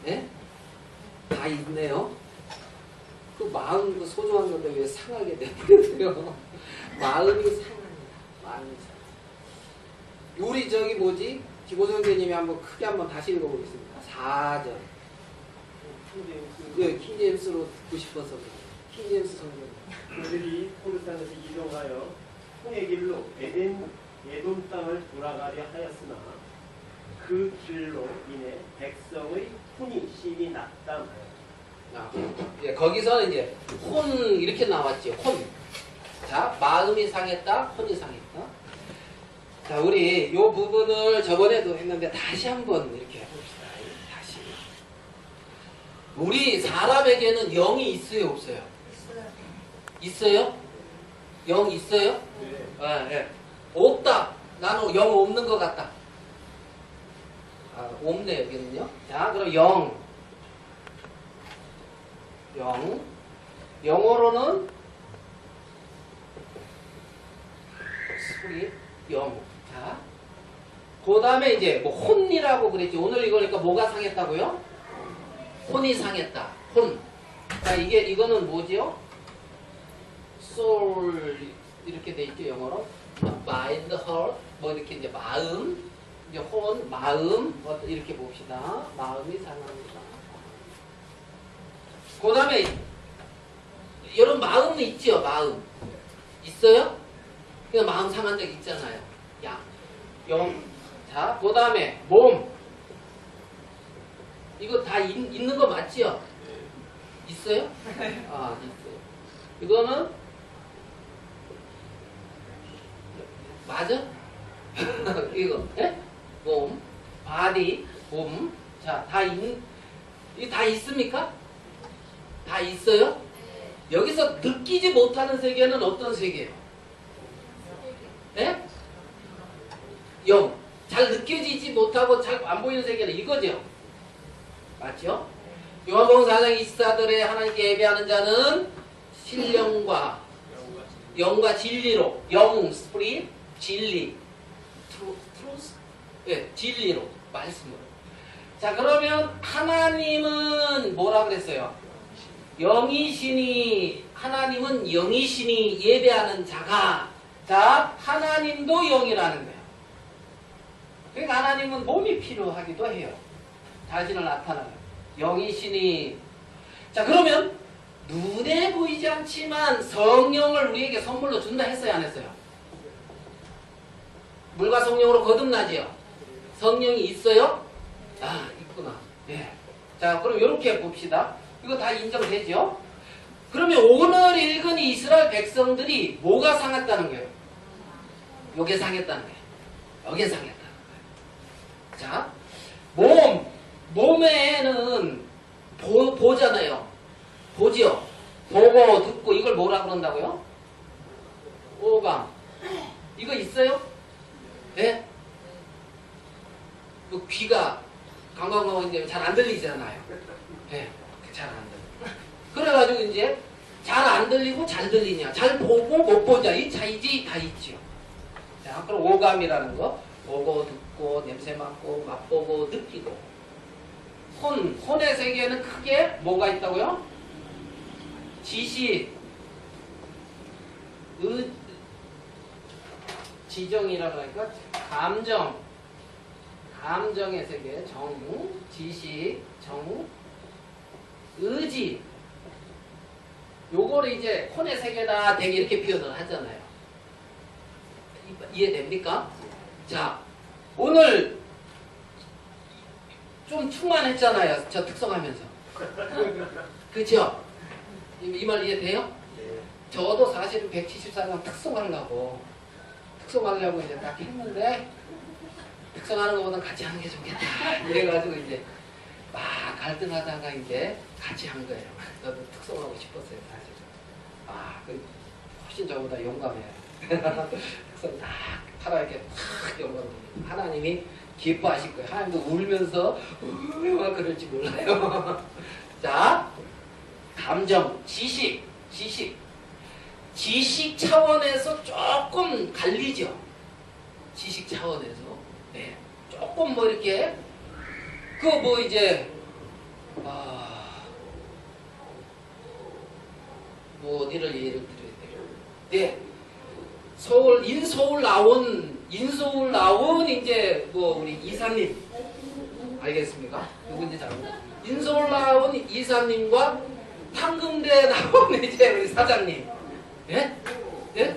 네? 다 있네요. 그 마음 그 소중한 건데 왜 상하게 내버려둬요? 마음이 상합니다. 마음이 상. 우리 저기 뭐지? 기고성교님이 한번 크게 한번 다시 읽어보겠습니다. 4절. 네, 킹제임스로 듣고 싶어서 킹제임스 성경. 그들이 포르 땅에서 이동하여 홍해 길로 에돔 땅을 돌아가려 하였으나 그 길로 인해 백성의 혼이 심히 났다. 예, 거기서는 이제 혼 이렇게 나왔죠. 혼. 자, 마음이 상했다, 혼이 상했다. 자, 우리 요 부분을 저번에도 했는데 다시 한번 이렇게 해봅시다. 다시. 우리 사람에게는 영이 있어요, 없어요? 있어요? 영 있어요? 네. 네. 없다. 나는 영 없는 것 같다. 아, 없네 여기는요. 자, 그럼 영. 영어로는 소리 영. 자, 그 다음에 이제 뭐 혼이라고 그랬지. 오늘 이거니까 뭐가 상했다고요? 혼이 상했다. 혼. 자, 이거는 뭐지요? soul 이렇게 돼 있죠 영어로. mind, heart 뭐 이렇게 이제 마음, 이제 혼, 마음 이렇게 봅시다. 마음이 상합니다. 그 다음에 여러분 마음은 있죠? 마음 있어요? 그냥 마음 상한 적 있잖아요. 야, 영. 자, 그 다음에 몸. 이거 다 있는 거 맞지요? 있어요? 아, 있어요. 이거는 맞아? 이거, 예? 몸, 바디, 몸. 자, 이거 다 있습니까? 다 있어요? 여기서 느끼지 못하는 세계는 어떤 세계예요? 예? 영. 잘 느껴지지 못하고 잘 안 보이는 세계는 이거죠? 맞죠? 요한복음 4장 24절에 하나님께 예배하는 자는 신령과 영과 진리로, 영, 스프릿, 진리, 트루스, 예, 진리로, 말씀으로. 자, 그러면 하나님은 뭐라 그랬어요? 영이시니, 하나님은 영이시니 예배하는 자가, 자, 하나님도 영이라는 거예요. 그러니까 하나님은 몸이 필요하기도 해요. 자신을 나타나는. 영이시니. 자, 그러면 눈에 보이지 않지만 성령을 우리에게 선물로 준다 했어요, 안 했어요? 물과 성령으로 거듭나지요? 성령이 있어요? 아, 있구나. 예. 자, 그럼 이렇게 봅시다. 이거 다 인정되죠? 그러면 오늘 읽은 이스라엘 백성들이 뭐가 상했다는 거예요? 요게 상했다는 거예요. 요게 상했다는 거예요. 자, 몸에는 보잖아요. 보지요? 보고 듣고 이걸 뭐라 그런다고요? 오감. 이거 있어요? 네? 뭐 귀가 강강강한데 잘 안 들리잖아요. 네, 잘 안 들려. 그래가지고 이제 잘 안 들리고 잘 들리냐, 잘 보고 못 보자 이 차이지 다 있죠. 자, 그럼 오감이라는 거, 보고 듣고 냄새 맡고 맛보고 느끼고. 혼의 세계에는 크게 뭐가 있다고요? 지식, 지정이라고 하니까 감정의 세계, 정, 지식, 정, 의지. 요거를 이제 혼의 세계다 되게 이렇게 표현을 하잖아요. 이해됩니까? 자, 오늘 좀 충만했잖아요. 저 특성하면서. 그죠? 이 말 이해돼요? 저도 사실은 174강 특성하려고 이제 딱 했는데 특성하는 것보다 같이 하는 게 좋겠다. 이래가지고 이제 막 갈등하다가 이제 같이 한 거예요. 저도 특성하고 싶었어요, 사실은. 훨씬 저보다 용감해요. 특성 딱 하나님께 탁 영광입니다. 하나님이 기뻐하실 거예요. 하나님도 울면서 막 그럴지 몰라요. 자, 감정, 지식 차원에서 조금 갈리죠. 지식 차원에서. 네. 조금 뭐 이렇게 이제 뭐 어디를 예를 들어야 돼요? 네. 인서울 나온 이제 뭐 우리 이사님 알겠습니까? 누군지 잘 모르겠어요. 인서울 나온 이사님과 판금대 나온 이제 우리 사장님. 예? 예?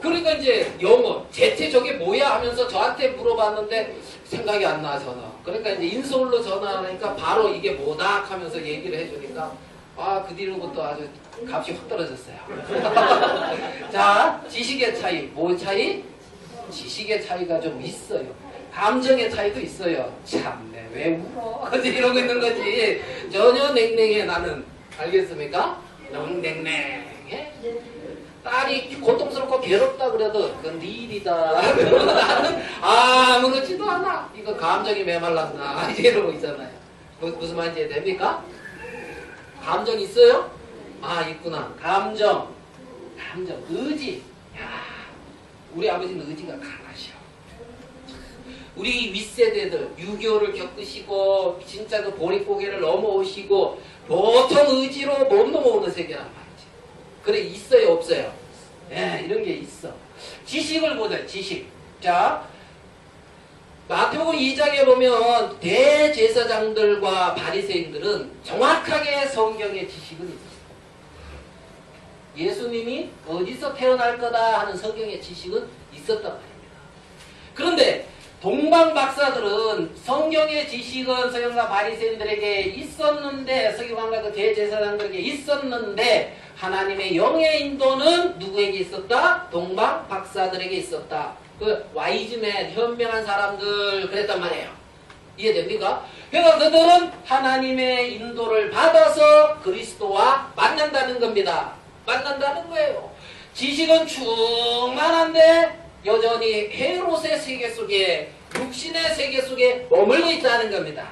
그러니까 이제 영어 대체 저게 뭐야 하면서 저한테 물어봤는데 생각이 안 나서 그러니까 이제 인서울로 전화하니까 바로 이게 뭐다 하면서 얘기를 해주니까 그 뒤로부터 아주 값이 확 떨어졌어요. 자, 지식의 차이, 뭐 차이? 지식의 차이가 좀 있어요. 감정의 차이도 있어요. 참네, 왜 울어? 이러고 있는 거지. 전혀 냉랭해 나는. 알겠습니까? 너무 냉랭해. 딸이 고통스럽고 괴롭다 그래도 그건 네 일이다. 나는 아무렇지도 않아. 이거 감정이 메말랐나 이러고 있잖아요. 무슨 말인지 이해됩니까? 감정 있어요? 있구나. 감정, 의지. 야, 우리 아버지는 의지가 강하셔. 우리 윗세대들 6.25를 겪으시고 진짜 그 보릿고개를 넘어오시고 보통 의지로 못 넘어오는 세계란 말이지. 그래 있어요 없어요? 네, 이런 게 있어. 지식을 보자. 지식. 자, 마태복음 2장에 보면 대제사장들과 바리새인들은 정확하게 성경의 지식은 있었어요. 예수님이 어디서 태어날 거다 하는 성경의 지식은 있었단 말입니다. 그런데 동방 박사들은 성경의 지식은 서기관과 바리새인들에게 있었는데, 서기관과 그 대제사장들에게 있었는데 하나님의 영의 인도는 누구에게 있었다? 동방 박사들에게 있었다. 그 와이즈맨 현명한 사람들 그랬단 말이에요. 이해됩니까? 그러니까 그들은 하나님의 인도를 받아서 그리스도와 만난다는 겁니다. 만난다는 거예요. 지식은 충만한데 여전히 헤롯의 세계 속에, 육신의 세계 속에 머물고 있다는 겁니다.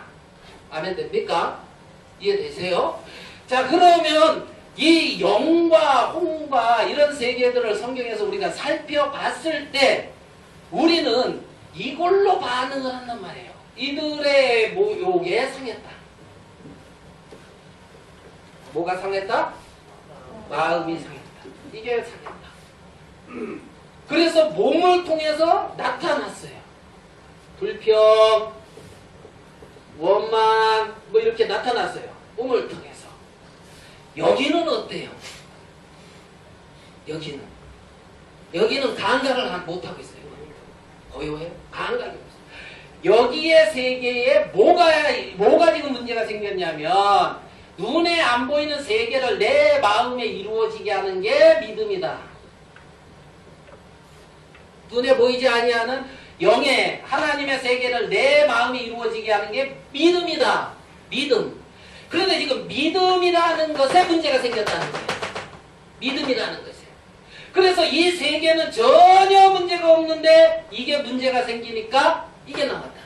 아멘 됩니까? 이해되세요? 자, 그러면 이 영과 홍과 이런 세계들을 성경에서 우리가 살펴봤을 때 우리는 이걸로 반응을 한단 말이에요. 이들의 모욕에 상했다. 뭐가 상했다? 마음이 상했다. 이게 상했다. 그래서 몸을 통해서 나타났어요. 불평, 원망, 뭐 이렇게 나타났어요. 몸을 통해서. 여기는 어때요? 여기는 감각을 못하고 있어요. 고요해요? 감각이 없어요. 여기에 세계에 뭐가 지금 문제가 생겼냐면 눈에 안 보이는 세계를 내 마음에 이루어지게 하는 게 믿음이다. 눈에 보이지 아니하는 영의 하나님의 세계를 내 마음에 이루어지게 하는 게 믿음이다. 믿음. 그런데 지금 믿음이라는 것에 문제가 생겼다는 거예요. 믿음이라는 것에. 그래서 이 세계는 전혀 문제가 없는데 이게 문제가 생기니까 이게 나왔다는 거예요.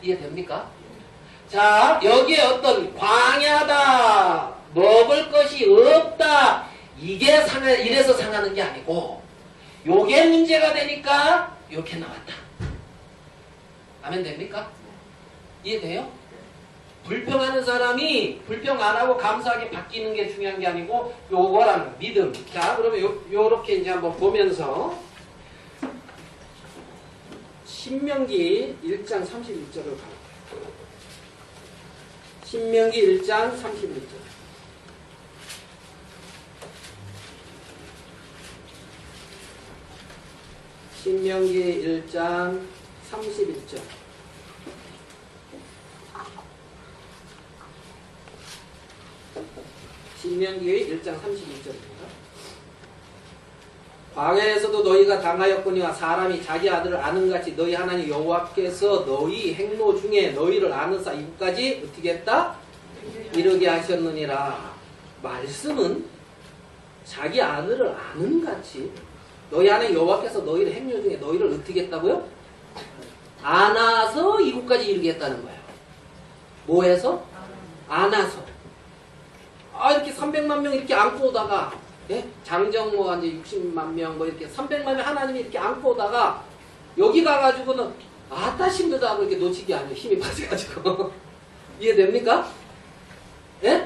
이해됩니까? 자, 여기에 어떤 광야다, 먹을 것이 없다, 이래서 상하는 게 아니고 요게 문제가 되니까 이렇게 나왔다. 아멘 됩니까? 이해돼요? 불평하는 사람이 불평 안 하고 감사하게 바뀌는 게 중요한 게 아니고 요거라는 거, 믿음. 자, 그러면 요렇게 이제 한번 보면서 신명기 1장 31절을 가. 신명기 1장 31절. 신명기 1장 31절. 신명기 1장 31절입니다. 광야에서도 너희가 당하였거니와 사람이 자기 아들을 아는 같이 너희 하나님 여호와께서 너희 행로 중에 너희를 아는사 이곳까지 어떻게 했다? 이르게 하셨느니라. 말씀은 자기 아들을 아는 같이 너희 하나님 여호와께서 너희를 행로 중에 너희를 어떻게 했다고요? 안아서 이곳까지 이르게 했다는 거예요. 뭐해서? 안아서. 이렇게 300만 명 이렇게 안고 오다가, 예? 장정 뭐 이제 60만 명 뭐 이렇게 300만 명 하나님이 이렇게 안고 오다가 여기 가가지고는 아따 힘들다 하고 이렇게 놓치기 아니에요. 힘이 빠져가지고. 이해됩니까? 예?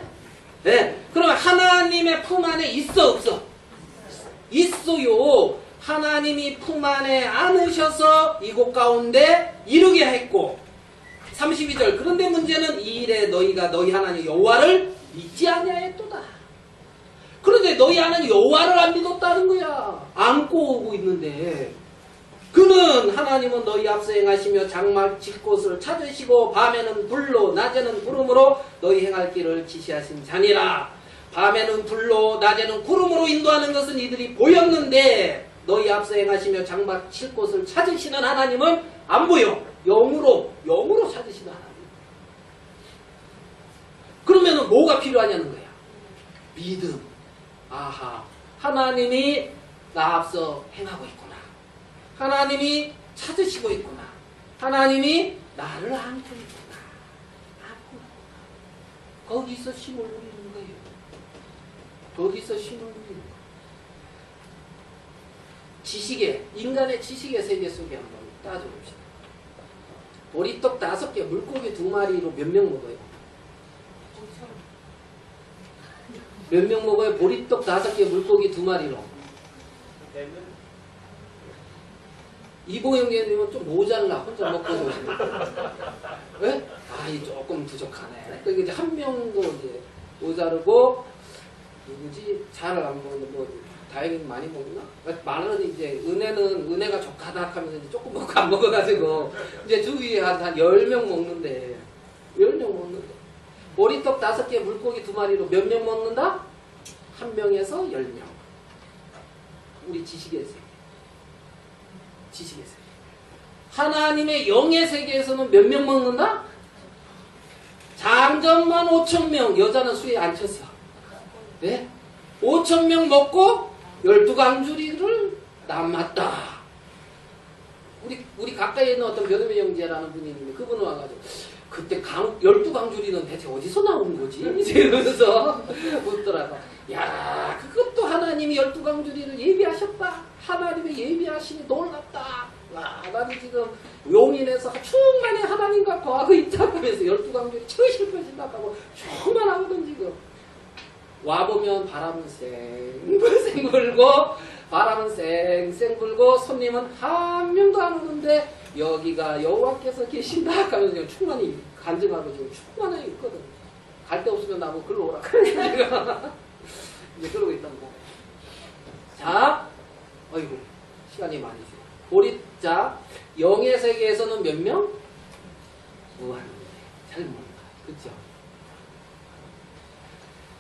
예. 그러면 하나님의 품 안에 있어 없어? 있어요. 하나님이 품 안에 안으셔서 이곳 가운데 이루게 했고 32절 그런데 문제는 이 일에 너희가 너희 하나님 여호와를 믿지 아니하였도다. 그런데 너희 하나님 여호와를 안 믿었다는 거야. 안고 오고 있는데 그는 하나님은 너희 앞서 행하시며 장막 질 곳을 찾으시고 밤에는 불로 낮에는 구름으로 너희 행할 길을 지시하신 자니라. 밤에는 불로 낮에는 구름으로 인도하는 것은 이들이 보였는데 너희 앞서 행하시며 장막 칠 곳을 찾으시는 하나님은 안 보여. 영으로 찾으시는 하나님. 그러면은 뭐가 필요하냐는 거야. 믿음. 아하, 하나님이 나 앞서 행하고 있구나. 하나님이 찾으시고 있구나. 하나님이 나를 안고 있구나. 거기서 힘을 누리는 거예요. 거기서 힘을 누리는 거예요. 지식의, 인간의 지식의 세계 속에 한번 따져봅시다. 보리떡 5개, 물고기 2마리로 몇 명 먹어요? 몇 명 먹어요? 보리떡 5개, 물고기 2마리로. 이보영님은 좀 모자라. 혼자 먹고 오시는. 왜? 이 조금 부족하네. 그러니까 이제 한 명도 이제 모자르고, 누구지? 잘 안 먹는, 다행히 많이 먹나? 많은 이제, 은혜가 족하다 하면서 이제 조금 먹고 안 먹어가지고, 이제 주위에 한 10명 먹는데, 10명 먹는데, 보리떡 5개, 물고기 2마리로 몇 명 먹는다? 1명에서 10명. 우리 지식의 세계. 지식의 세계. 하나님의 영의 세계에서는 몇 명 먹는다? 장정만 5,000명. 여자는 수에 안 쳤어. 네? 5,000명 먹고 12강주리를 남았다. 우리 가까이에 있는 어떤 변호배 형제라는 분이 있는데 그분 와가지고 그때 12강주리는 대체 어디서 나온 거지? 이러면서 묻더라고. 야, 그것도 하나님이 12강주리를 예비하셨다. 하나님의 예비하심이 놀랍다. 와, 나도 지금 용인에서 충만히 하나님과 거하고 있다 하면서 12강주리 처실 것이다 하고 충만하거든 지금. 와보면 바람은 쌩쌩 불고 바람은 쌩쌩 불고 손님은 한 명도 안 오는데 여기가 여호와께서 계신다 하면서 지금 충만히 간증하고 지금 충만하게 있거든. 갈 데 없으면 나보고 글로 오라. 이제 그러고 있단 말이야. 자, 어이구 시간이 많이 줘. 보리자 영의 세계에서는 몇 명? 무한대. 잘 모른다. 그렇죠?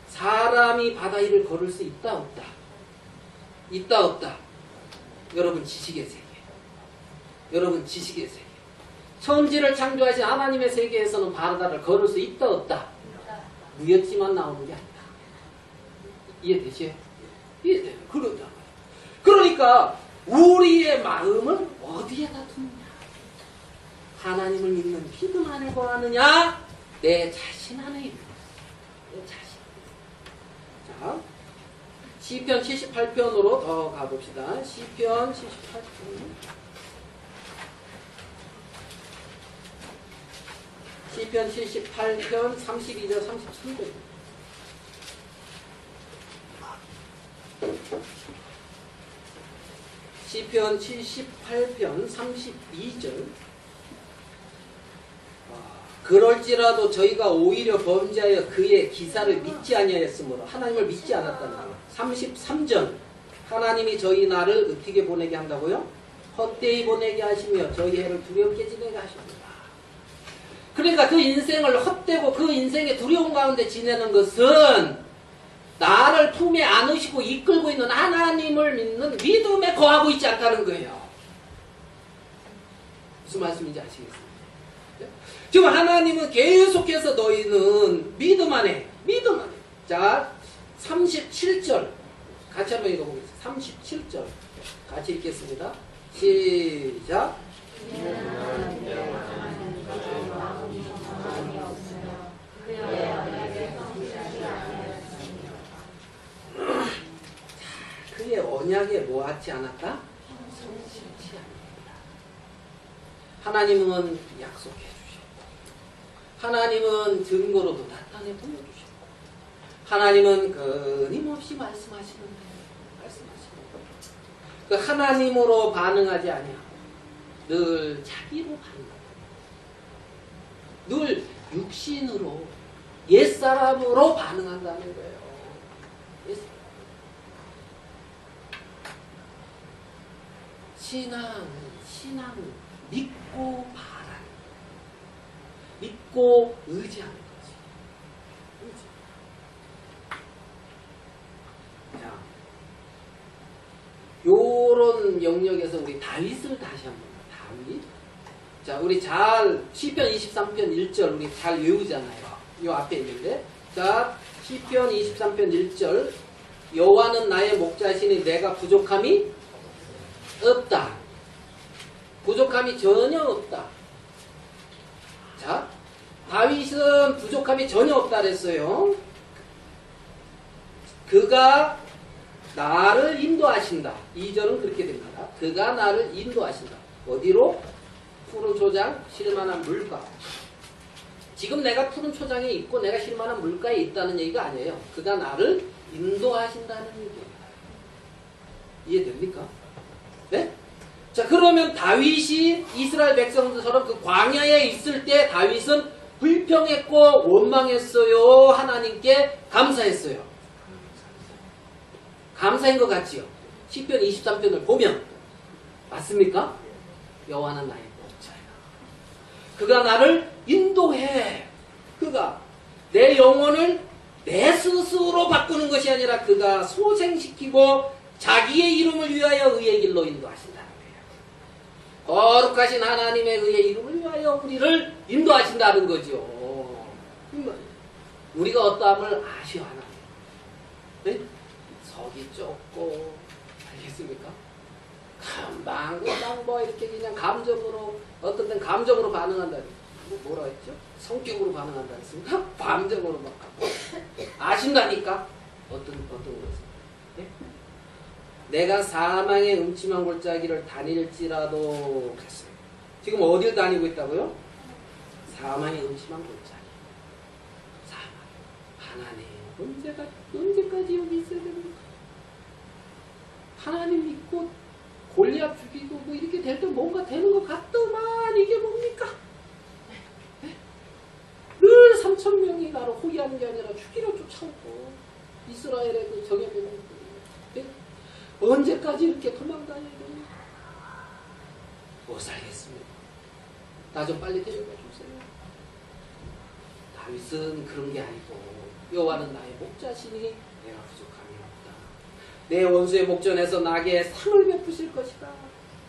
사람이 바다 위를 걸을 수 있다 없다? 있다 없다? 여러분 지식의 세계. 여러분 지식의 세계. 천지를 창조하신 하나님의 세계에서는 바다를 걸을 수 있다 없다? 무였지만 나오는 게 아니다. 이해되시요? 이해돼요. 그러잖아요. 그러니까 우리의 마음을 어디에다 두느냐? 하나님을 믿는 믿음 안에 거하느냐? 내 자신 안에 있는 내 자신. 자, 시편 78편으로 더 가봅시다. 시편 78편. 시편 78편 32절 33절. 시편 78편 32절. 그럴지라도 저희가 오히려 범죄하여 그의 기사를 믿지 아니하였으므로 하나님을 믿지 않았다는 거예요. 33절. 하나님이 저희 나를 어떻게 보내게 한다고요? 헛되이 보내게 하시며 저희 해를 두렵게 지내게 하십니다. 그러니까 그 인생을 헛되고 그 인생의 두려움 가운데 지내는 것은 나를 품에 안으시고 이끌고 있는 하나님을 믿는 믿음에 거하고 있지 않다는 거예요. 무슨 말씀인지 아시겠습니까? 지금 하나님은 계속해서 너희는 믿음 안에. 자, 37절 같이 한번 읽어보겠습니다. 37절 같이 읽겠습니다. 시작. 그의 언약에 뭐하지 않았다? 성실치 않았다. 하나님은 약속해 주셨고, 하나님은 증거로도 나타내 보여주셨고, 하나님은 끊임없이 말씀하시는 거예요. 그 하나님으로 반응하지 아니하고 늘 자기로 반응하고 늘 육신으로 옛사람으로 반응한다는 거예요. 신앙은 믿고 바라는, 믿고 의지하는 거지. 자, 요런 영역에서 우리 다윗을 다시 한번 다윗. 자, 우리 잘 시편 23편 1절 우리 잘 외우잖아요. 요 앞에 있는데, 자, 시편 23편 1절. 여호와는 나의 목자시니 내가 부족함이 없다. 부족함이 전혀 없다. 자, 다윗은 부족함이 전혀 없다 그랬어요. 그가 나를 인도하신다. 2절은 그렇게 됩니다. 그가 나를 인도하신다. 어디로? 푸른 초장, 쉴만한 물가. 지금 내가 푸른 초장에 있고 내가 쉴만한 물가에 있다는 얘기가 아니에요. 그가 나를 인도하신다는 얘기입니다. 이해됩니까? 네? 자, 그러면 다윗이 이스라엘 백성들처럼 그 광야에 있을 때 다윗은 불평했고 원망했어요. 하나님께 감사했어요. 감사인 것 같지요? 시편 23편을 보면 맞습니까? 여호와는 나의 목자야. 그가 나를 인도해. 그가 내 영혼을 내 스스로 바꾸는 것이 아니라 그가 소생시키고 자기의 이름을 위하여 의의 길로 인도하신다는 거예요. 거룩하신 하나님의 의의 이름을 위하여 우리를 인도하신다는 거죠. 우리가 어떠함을 아시오 하나님. 네? 속이 좁고, 알겠습니까? 금방 뭐 이렇게 그냥 감정으로, 어떤 때는 감정으로 반응한다. 뭐라 했죠? 성격으로 반응한다 했습니까? 감정으로 막 아신다니까? 어떤 것을. 네? 내가 사망의 음침한 골짜기를 다닐지라도 그랬어요. 지금 어딜 다니고 있다고요? 사망의 음침한 골짜기. 사망. 하나님, 언제까지 여기 있어야 됩니까? 하나님 믿고 골리앗 죽이고 뭐 이렇게 될 때 뭔가 되는 것 같더만 이게 뭡니까? 네? 늘 3,000명이 나를 호위하는 게 아니라 죽이려 쫓아오고 이스라엘의 그 정예민을 네? 언제까지 이렇게 도망다녀야 돼요? 못 살겠습니다. 나 좀 빨리 데려가 주세요. 다윗은 그런 게 아니고 여호와는 나의 목자시니 내가 부족함이 없다. 내 원수의 목전에서 나에게 상을 베푸실 것이다.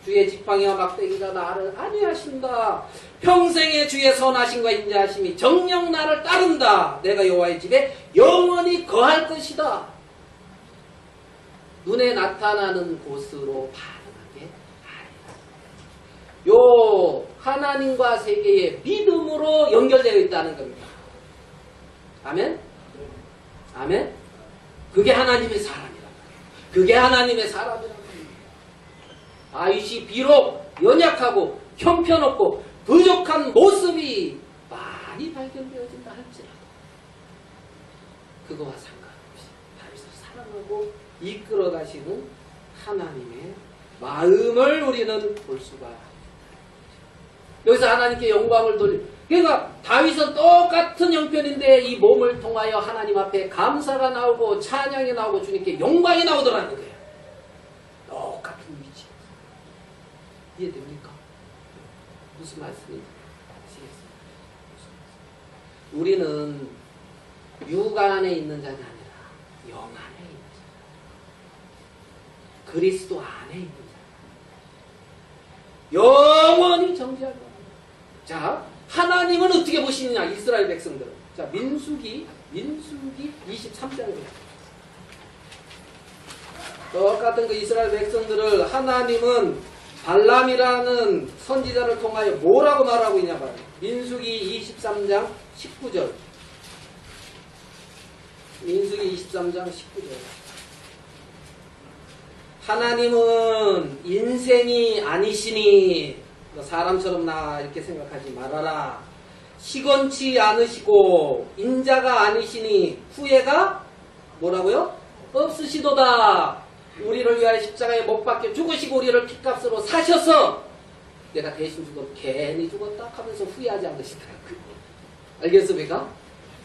주의 지팡이와 막대기가 나를 안위하신다. 평생의 주의 선하심과 인자하심이 정녕 나를 따른다. 내가 여호와의 집에 영원히 거할 것이다. 눈에 나타나는 곳으로 반응하게 아니라. 요 하나님과 세계의 믿음으로 연결되어 있다는 겁니다. 아멘? 아멘? 그게 하나님의 사람이란 말이에요. 그게 하나님의 사람이란 말이에요. 다윗이 비록 연약하고 형편없고 부족한 모습이 많이 발견되어진다 할지라도 그거와 상관없이 다윗을 사랑하고 이끌어 가시는 하나님의 마음을 우리는 볼 수가 있다. 여기서 하나님께 영광을 돌려. 그러니까 다윗은 똑같은 형편인데 이 몸을 통하여 하나님 앞에 감사가 나오고 찬양이 나오고 주님께 영광이 나오더라는 거예요. 똑같은 위치. 이해됩니까? 무슨 말씀인지 아시겠어요? 우리는 육 안에 있는 자가 아니라 영 안에 있는 자. 그리스도 안에 있는 자. 영원히 정죄하고. 자, 하나님은 어떻게 보시느냐, 이스라엘 백성들은. 자, 민수기 23장에 똑같은 그 이스라엘 백성들을 하나님은 발람이라는 선지자를 통하여 뭐라고 말하고 있냐 봐요. 민수기 23장 19절. 민수기 23장 19절. 하나님은 인생이 아니시니 사람처럼 나 이렇게 생각하지 말아라. 시건치 않으시고 인자가 아니시니 후회가 뭐라고요? 없으시도다. 우리를 위하여 십자가에 못 박혀 죽으시고 우리를 핏값으로 사셔서 내가 대신 죽었 괜히 죽었다 하면서 후회하지 않으시더라고요. 알겠습니까?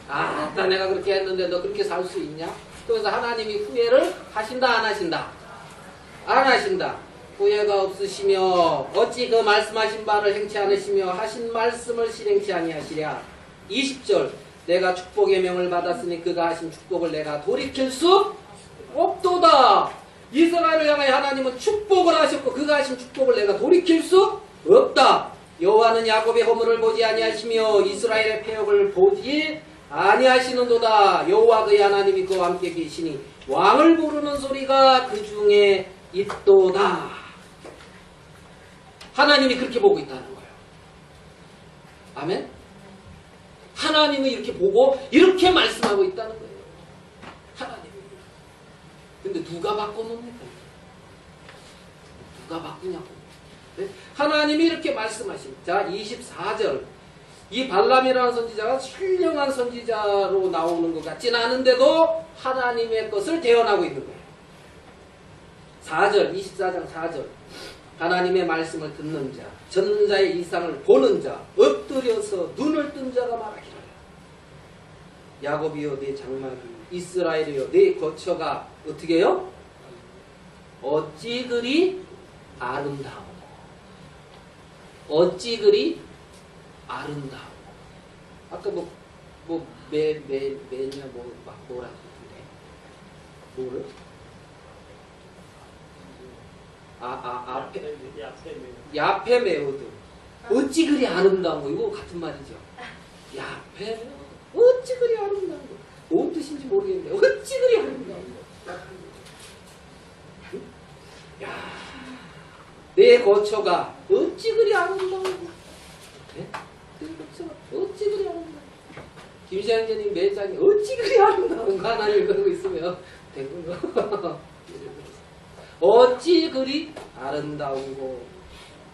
아, 나 내가 그렇게 했는데 너 그렇게 살 수 있냐? 그래서 하나님이 후회를 하신다 안 하신다? 안 하신다. 후회가 없으시며 어찌 그 말씀하신 바를 행치 않으시며 하신 말씀을 실행치 아니하시랴. 20절. 내가 축복의 명을 받았으니 그가 하신 축복을 내가 돌이킬 수 없도다. 이스라엘을 향하여 하나님은 축복을 하셨고 그가 하신 축복을 내가 돌이킬 수 없다. 여호와는 야곱의 허물을 보지 아니하시며 이스라엘의 패역을 보지 아니하시는도다. 여호와 그의 하나님이 그와 함께 계시니 왕을 부르는 소리가 그 중에 있도다. 하나님이 그렇게 보고 있다는 거예요. 아멘? 하나님은 이렇게 보고 이렇게 말씀하고 있다는 거예요. 하나님이. 근데 누가 바꿔놓습니까? 누가 바꾸냐고. 네? 하나님이 이렇게 말씀하십니다. 자, 24절. 이 발람이라는 선지자가 훌륭한 선지자로 나오는 것 같지는 않은데도 하나님의 것을 대언하고 있는 거예요. 4절, 24장 4절. 하나님의 말씀을 듣는 자, 전자의 이상을 보는 자, 엎드려서 눈을 뜬 자가 말하기를. 야곱이여 내 장막이, 이스라엘이여 내 거처가 어떻게 해요? 어찌 그리 아름다워. 어찌 그리 아름다워. 아까 매냐 막 뭐라 그러는데 뭐를? 야페 메오드. 어찌 그리 아름다운 거. 이거 같은 말이죠. 야페 어찌 그리 아름다운 거. 뭔 뜻인지 모르겠는데 어찌 그리 아름다운 거. 야, 내 거처가 어찌 그리 아름다운 거. 네? 내 거처가 어찌 그리 아름다운 거. 김시환자님 매장이 어찌 그리 아름다운 거 하나를 그러고 있으면 된 거. 어찌 그리 아름다우고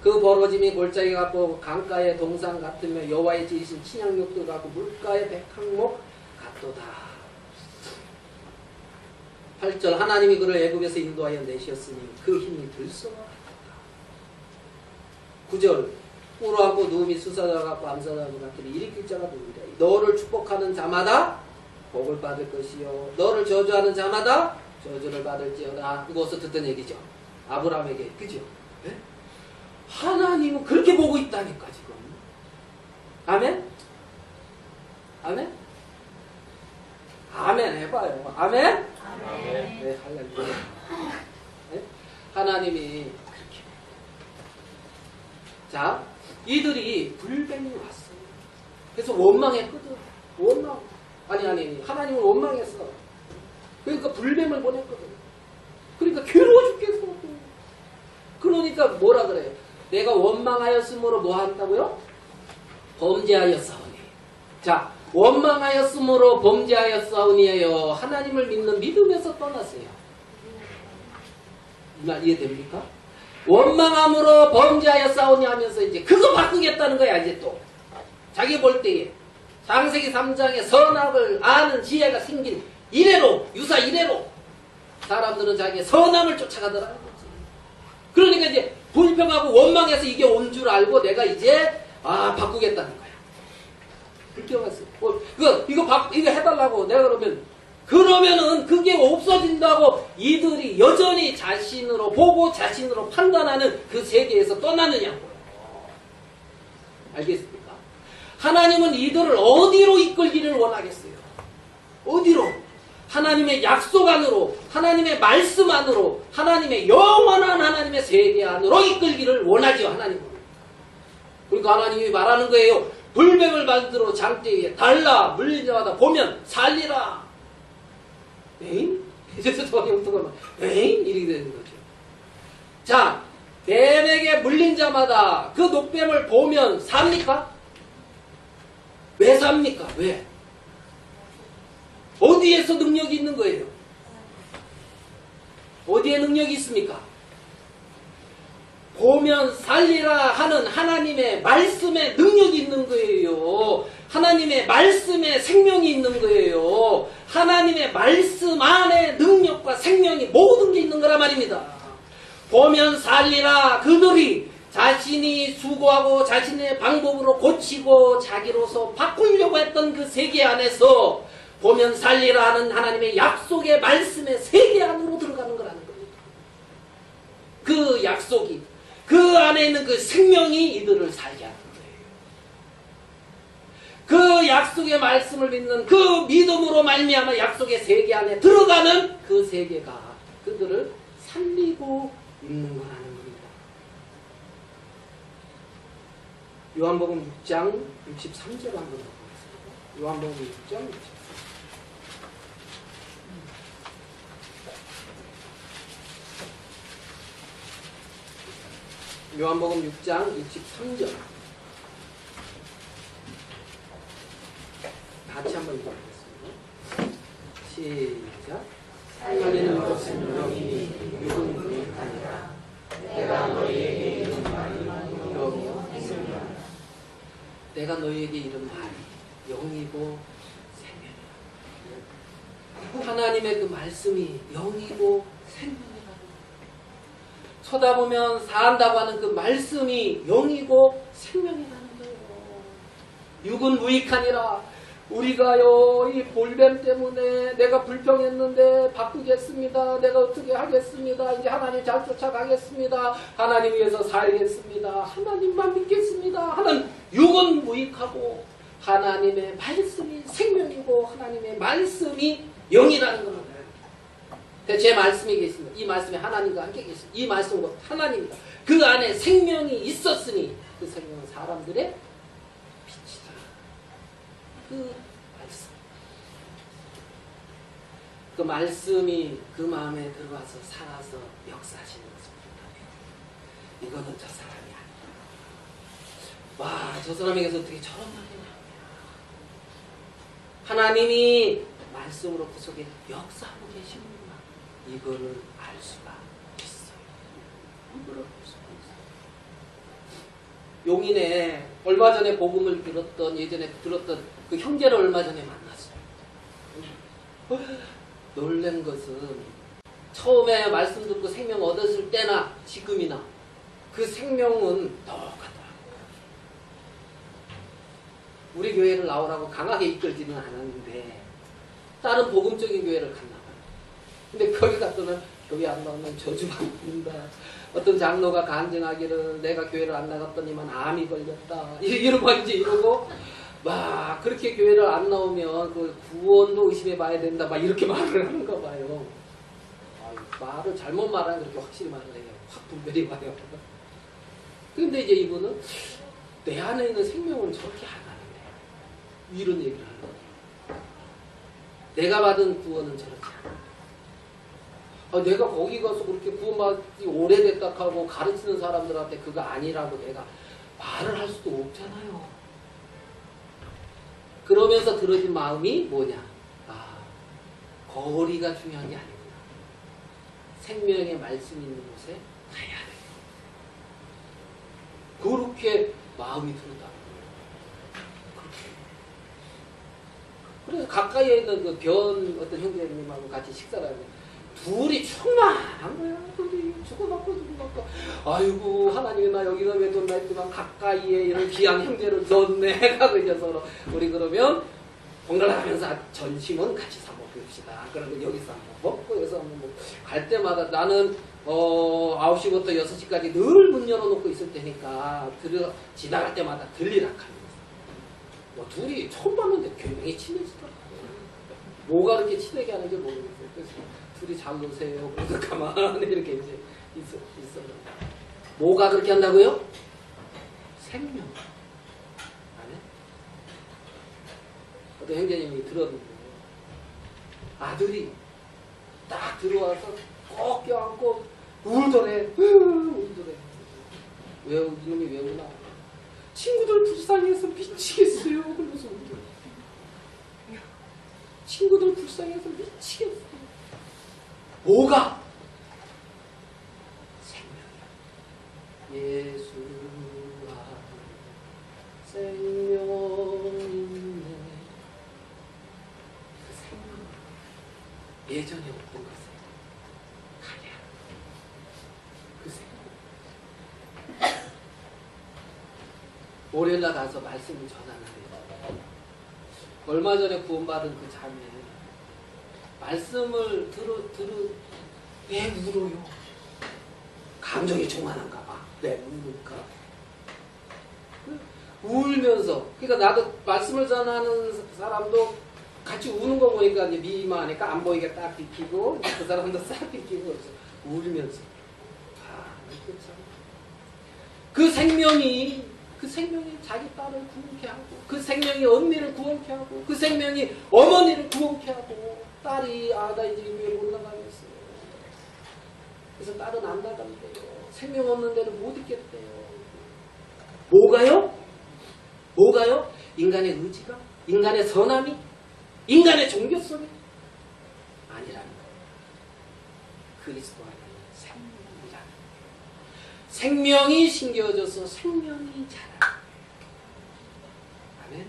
그 벌어짐이 골짜기 같고 강가의 동상 같으며 여호와의 지으신 친양욕도 같고 물가의 백항목 같도다. 8절. 하나님이 그를 애굽에서 인도하여 내셨으니 그 힘이 들썩하다. 9절. 꿇어앉고 누움이 수사자 같고 암사자 같으니 일으킬 자가 누구리라. 너를 축복하는 자마다 복을 받을 것이요 너를 저주하는 자마다 저주를 받을지어다. 이거 어디서 듣던 얘기죠. 아브라함에게. 그죠? 네? 하나님은 그렇게 보고 있다니까 지금. 아멘? 아멘? 아멘 해봐요. 아멘? 아멘. 네, 할렐루야. 네? 하나님이 그렇게. 자, 이들이 불뱀이 왔어요. 그래서 원망했거든. 원망. 아니 하나님을 원망했어. 그러니까 불뱀을 보냈거든. 그러니까 괴로워 죽겠어. 그러니까 뭐라 그래요? 내가 원망하였으므로 뭐 한다고요? 범죄하였사오니. 자, 원망하였으므로 범죄하였사오니에요. 하나님을 믿는 믿음에서 떠났어요. 이 말 이해됩니까? 원망함으로 범죄하였사오니 하면서 이제 그거 바꾸겠다는 거야. 이제 또 자기 볼 때에 창세기 3장에 선악을 아는 지혜가 생긴 이래로, 유사 이래로 사람들은 자기의 선함을 쫓아가더라는 거지. 그러니까 이제 불평하고 원망해서 이게 온 줄 알고 내가 이제 바꾸겠다는 거야. 그렇게 왔어. 이거 해달라고 내가 그러면은 그게 없어진다고 이들이 여전히 자신으로 보고 자신으로 판단하는 그 세계에서 떠나느냐고요. 알겠습니까? 하나님은 이들을 어디로 이끌기를 원하겠어요? 어디로? 하나님의 약속 안으로, 하나님의 말씀 안으로, 하나님의 영원한 하나님의 세계 안으로 이끌기를 원하죠, 하나님은. 그러니까 하나님이 말하는 거예요. 불뱀을 만들어 장대에 달라 물린 자마다 보면 살리라. 에잉? 이제서 저기 어떡하면 에잉? 이렇게 되는 거죠. 자, 뱀에게 물린 자마다 그 녹뱀을 보면 삽니까? 왜 삽니까? 왜? 어디에서 능력이 있는 거예요? 어디에 능력이 있습니까? 보면 살리라 하는 하나님의 말씀에 능력이 있는 거예요. 하나님의 말씀에 생명이 있는 거예요. 하나님의 말씀 안에 능력과 생명이 모든 게 있는 거란 말입니다. 보면 살리라. 그들이 자신이 수고하고 자신의 방법으로 고치고 자기로서 바꾸려고 했던 그 세계 안에서 보면 살리라 하는 하나님의 약속의 말씀의 세계 안으로 들어가는 거라는 겁니다. 그 약속이, 그 안에 있는 그 생명이 이들을 살게 하는 거예요. 그 약속의 말씀을 믿는 그 믿음으로 말미암아 약속의 세계 안에 들어가는 그 세계가 그들을 살리고 있는 거라는 겁니다. 요한복음 6장 63절 한번 보겠습니다. 요한복음 6장 63절. 요한복음 6장 23절 같이 한번 읽어보겠습니다. 시작. 살리는 것은 영이니 육은 무익하니라. 내가 너희에게 이른 말이 영이요 생명이라. 내가 너희에게 이른 말이 영이고 생명이라. 하나님의 그 말씀이 영이고 생명이라. 쳐다보면 산다고 하는 그 말씀이 영이고 생명이라는 거예요. 육은 무익하니라. 우리가요, 이 볼뱀 때문에 내가 불평했는데 바꾸겠습니다. 내가 어떻게 하겠습니다. 이제 하나님 잘 쫓아가겠습니다. 하나님 위해서 살겠습니다. 하나님만 믿겠습니다. 하는 육은 무익하고 하나님의 말씀이 생명이고 하나님의 말씀이 영이라는 겁니다. 제 말씀이 계십니다. 이 말씀이 하나님과 함께 계십니다. 이 말씀은 하나님입니다. 그 안에 생명이 있었으니 그 생명은 사람들의 빛이다. 그 말씀. 그 말씀이 그 마음에 들어와서 살아서 역사하시는 것입니다. 이거는 저 사람이 아니다. 와, 저 사람에게서 어떻게 저런 말이 나오냐. 하나님이 말씀으로 그 속에 역사하고 계십니다. 이거를 알 수가 있어요. 이거를 알 수가 있어요. 용인에 얼마 전에 복음을 들었던, 예전에 들었던 그 형제를 얼마 전에 만났어요. 놀란 것은 처음에 말씀 듣고 생명 얻었을 때나 지금이나 그 생명은 똑같더라고요. 우리 교회를 나오라고 강하게 이끌지는 않았는데 다른 복음적인 교회를 갔나 봐요. 근데 거기 갔더니 교회 안 나오면 저주받는다. 어떤 장로가 간증하기를 내가 교회를 안 나갔더니만 암이 걸렸다. 이러고 이제 이러고 막 그렇게 교회를 안 나오면 그 구원도 의심해 봐야 된다. 막 이렇게 말을 하는가 봐요. 말을 잘못 말하면 그렇게 확실히 말을 해요. 확 분별이 와요. 근데 이제 이분은 내 안에 있는 생명은 저렇게 안 하는데 이런 얘기를 하는 거예요. 내가 받은 구원은 저렇게 안 해. 내가 거기 가서 그렇게 구원받기 오래됐다 하고 가르치는 사람들한테 그거 아니라고 내가 말을 할 수도 없잖아요. 그러면서 들어진 마음이 뭐냐? 거리가 중요한 게 아니구나. 생명의 말씀이 있는 곳에 가야 돼. 그렇게 마음이 들었다. 가까이에 있는 그 변 어떤 형제님하고 같이 식사를 하는데 둘이 충만한 거야. 둘이 주고받고 주고받고. 아이고 하나님이 나 여기서 왜 뒀나 했지만 가까이에 이런 귀한 형제를 뒀네. 하고 이제 서로 우리 그러면 번갈아가면서 점심은 같이 사 먹읍시다. 그러면 여기서 한번 먹고 여기서 한번 먹고 갈 때마다 나는 9시부터 6시까지 늘 문 열어놓고 있을 테니까 지나갈 때마다 들리라 하면서 뭐 둘이 처음 봤는데 굉장히 친해지더라고요. 뭐가 그렇게 친하게 하는지 모르겠어요. 그래서 둘이 잘 노세요. 그래서 가만히 이렇게 이제 있어요. 뭐가 그렇게 한다고요? 생명. 아니? 어떤 형제님이 들었는데 아들이 딱 들어와서 꼭 껴안고 울더래. 울더래. 왜 이놈이 왜 우나? 친구들 불쌍해서 미치겠어요. 그러면서 울더래. 친구들 불쌍해서 미치겠어요. 뭐가? 생명이야. 예수와 생명이네. 그 생명. 예전에 없던 것을 가냐. 그 생명. 모렐라 가서 말씀을 전하는데 얼마 전에 구원받은 그 자매 말씀을 왜 울어요? 감정이 종안한가 봐. 왜 울까? 울면서 그러니까 나도 말씀을 전하는 사람도 같이 우는 거 보니까 이제 미만하니까 안 보이게 딱 비키고 그 사람도 싹 비키고 울면서 그 생명이 자기 딸을 구원케 하고 그 생명이 언니를 구원케 하고 그 생명이 어머니를 구원케 하고 딸이 나 이제 위에 못 나가겠어요. 그래서 딸은 안 나간대요. 생명 없는 데는 못 있겠대요. 뭐가요? 뭐가요? 인간의 의지가? 인간의 선함이? 인간의 종교성이? 아니라는 거예요. 그리스도 안에 생명이라는 거예요. 생명이 심겨져서 생명이 자라. 아멘?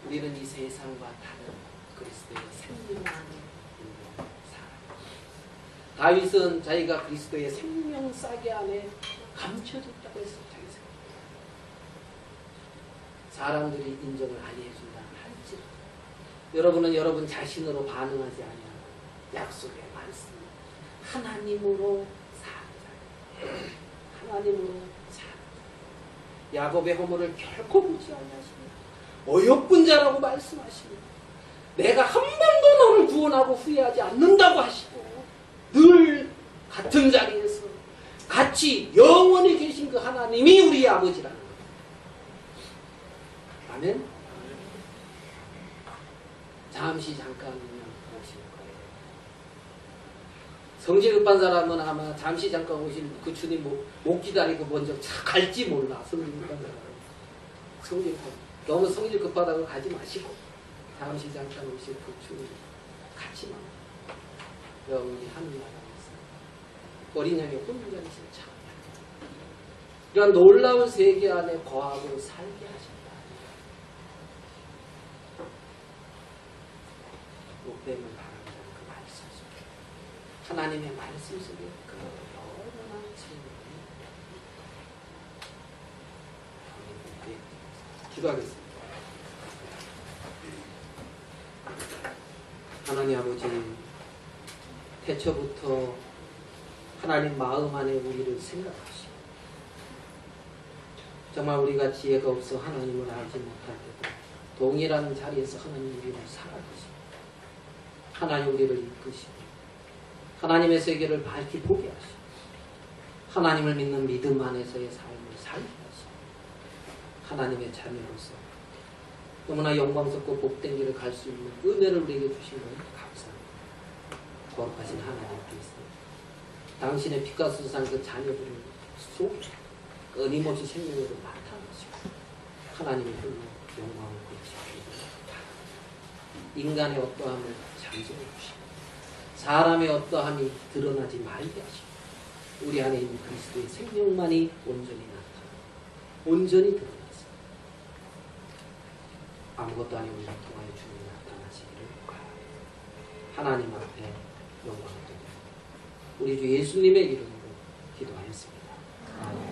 우리는 이 세상과 다른 그리스도의 생명 안에 있는 사람. 다윗은 자기가 그리스도의 생명 싸게 안에 감춰졌다고 했어요. 자기 생명. 사람들이 인정을 안 해준다는 할지라도 여러분은 여러분 자신으로 반응하지 아니하고 약속의 말씀 하나님으로 사는 하나님으로 사는 야곱의 허물을 결코 보지 아니하십니다. 어여쁜 자라고 말씀하십니다. 내가 한 번도 너를 구원하고 후회하지 않는다고 하시고 늘 같은 자리에서 같이 영원히 계신 그 하나님이 우리의 아버지라는 거예요. 아멘? 잠시 잠깐 오실 거예요. 성질 급한 사람은 아마 잠시 잠깐 오실 그 주님 못 기다리고 먼저 갈지 몰라. 성질 급한 사람은. 성질 급. 너무 성질 급하다고 가지 마시고 잠시 잠깐 오실 그 주님 같이 만 영원히 하늘나라에서 어린 양의 혼자이신 참 이런 놀라운 세계 안에 거하고 살게 하신다. 목뱀을 바라보는 그 말씀 속에 하나님의 말씀 속에 그 영원한 생명이 기도하겠습니다. 하나님 아버지 태초부터 하나님 마음 안에 우리를 생각하시고 정말 우리가 지혜가 없어 하나님을 알지 못할 때도 동일한 자리에서 하나님 우리를 살아가시고 하나님 우리를 이끄시고 하나님의 세계를 밝히 보게 하시고 하나님을 믿는 믿음 안에서의 삶을 살게 하시고 하나님의 자녀로서 너무나 영광스럽고 복된 길을 갈 수 있는 은혜를 우리에게 주신 것을 감사합니다. 거룩하신 하나님께서 당신의 빛과 수산 그 자녀들을 속에 끊임없이 생명으로 나타나시고 하나님의 홀로 영광을 보여주시고 인간의 어떠함을 잠재워 주시고 사람의 어떠함이 드러나지 말게 하시고 우리 안에 있는 그리스도의 생명만이 온전히 나타나고 온전히 드러나서 아무것도 아닌 우리를 통하여 주님이 나타나시기를 하나님 앞에 영광을 드립니다. 우리 주 예수님의 이름으로 기도하였습니다. 아멘.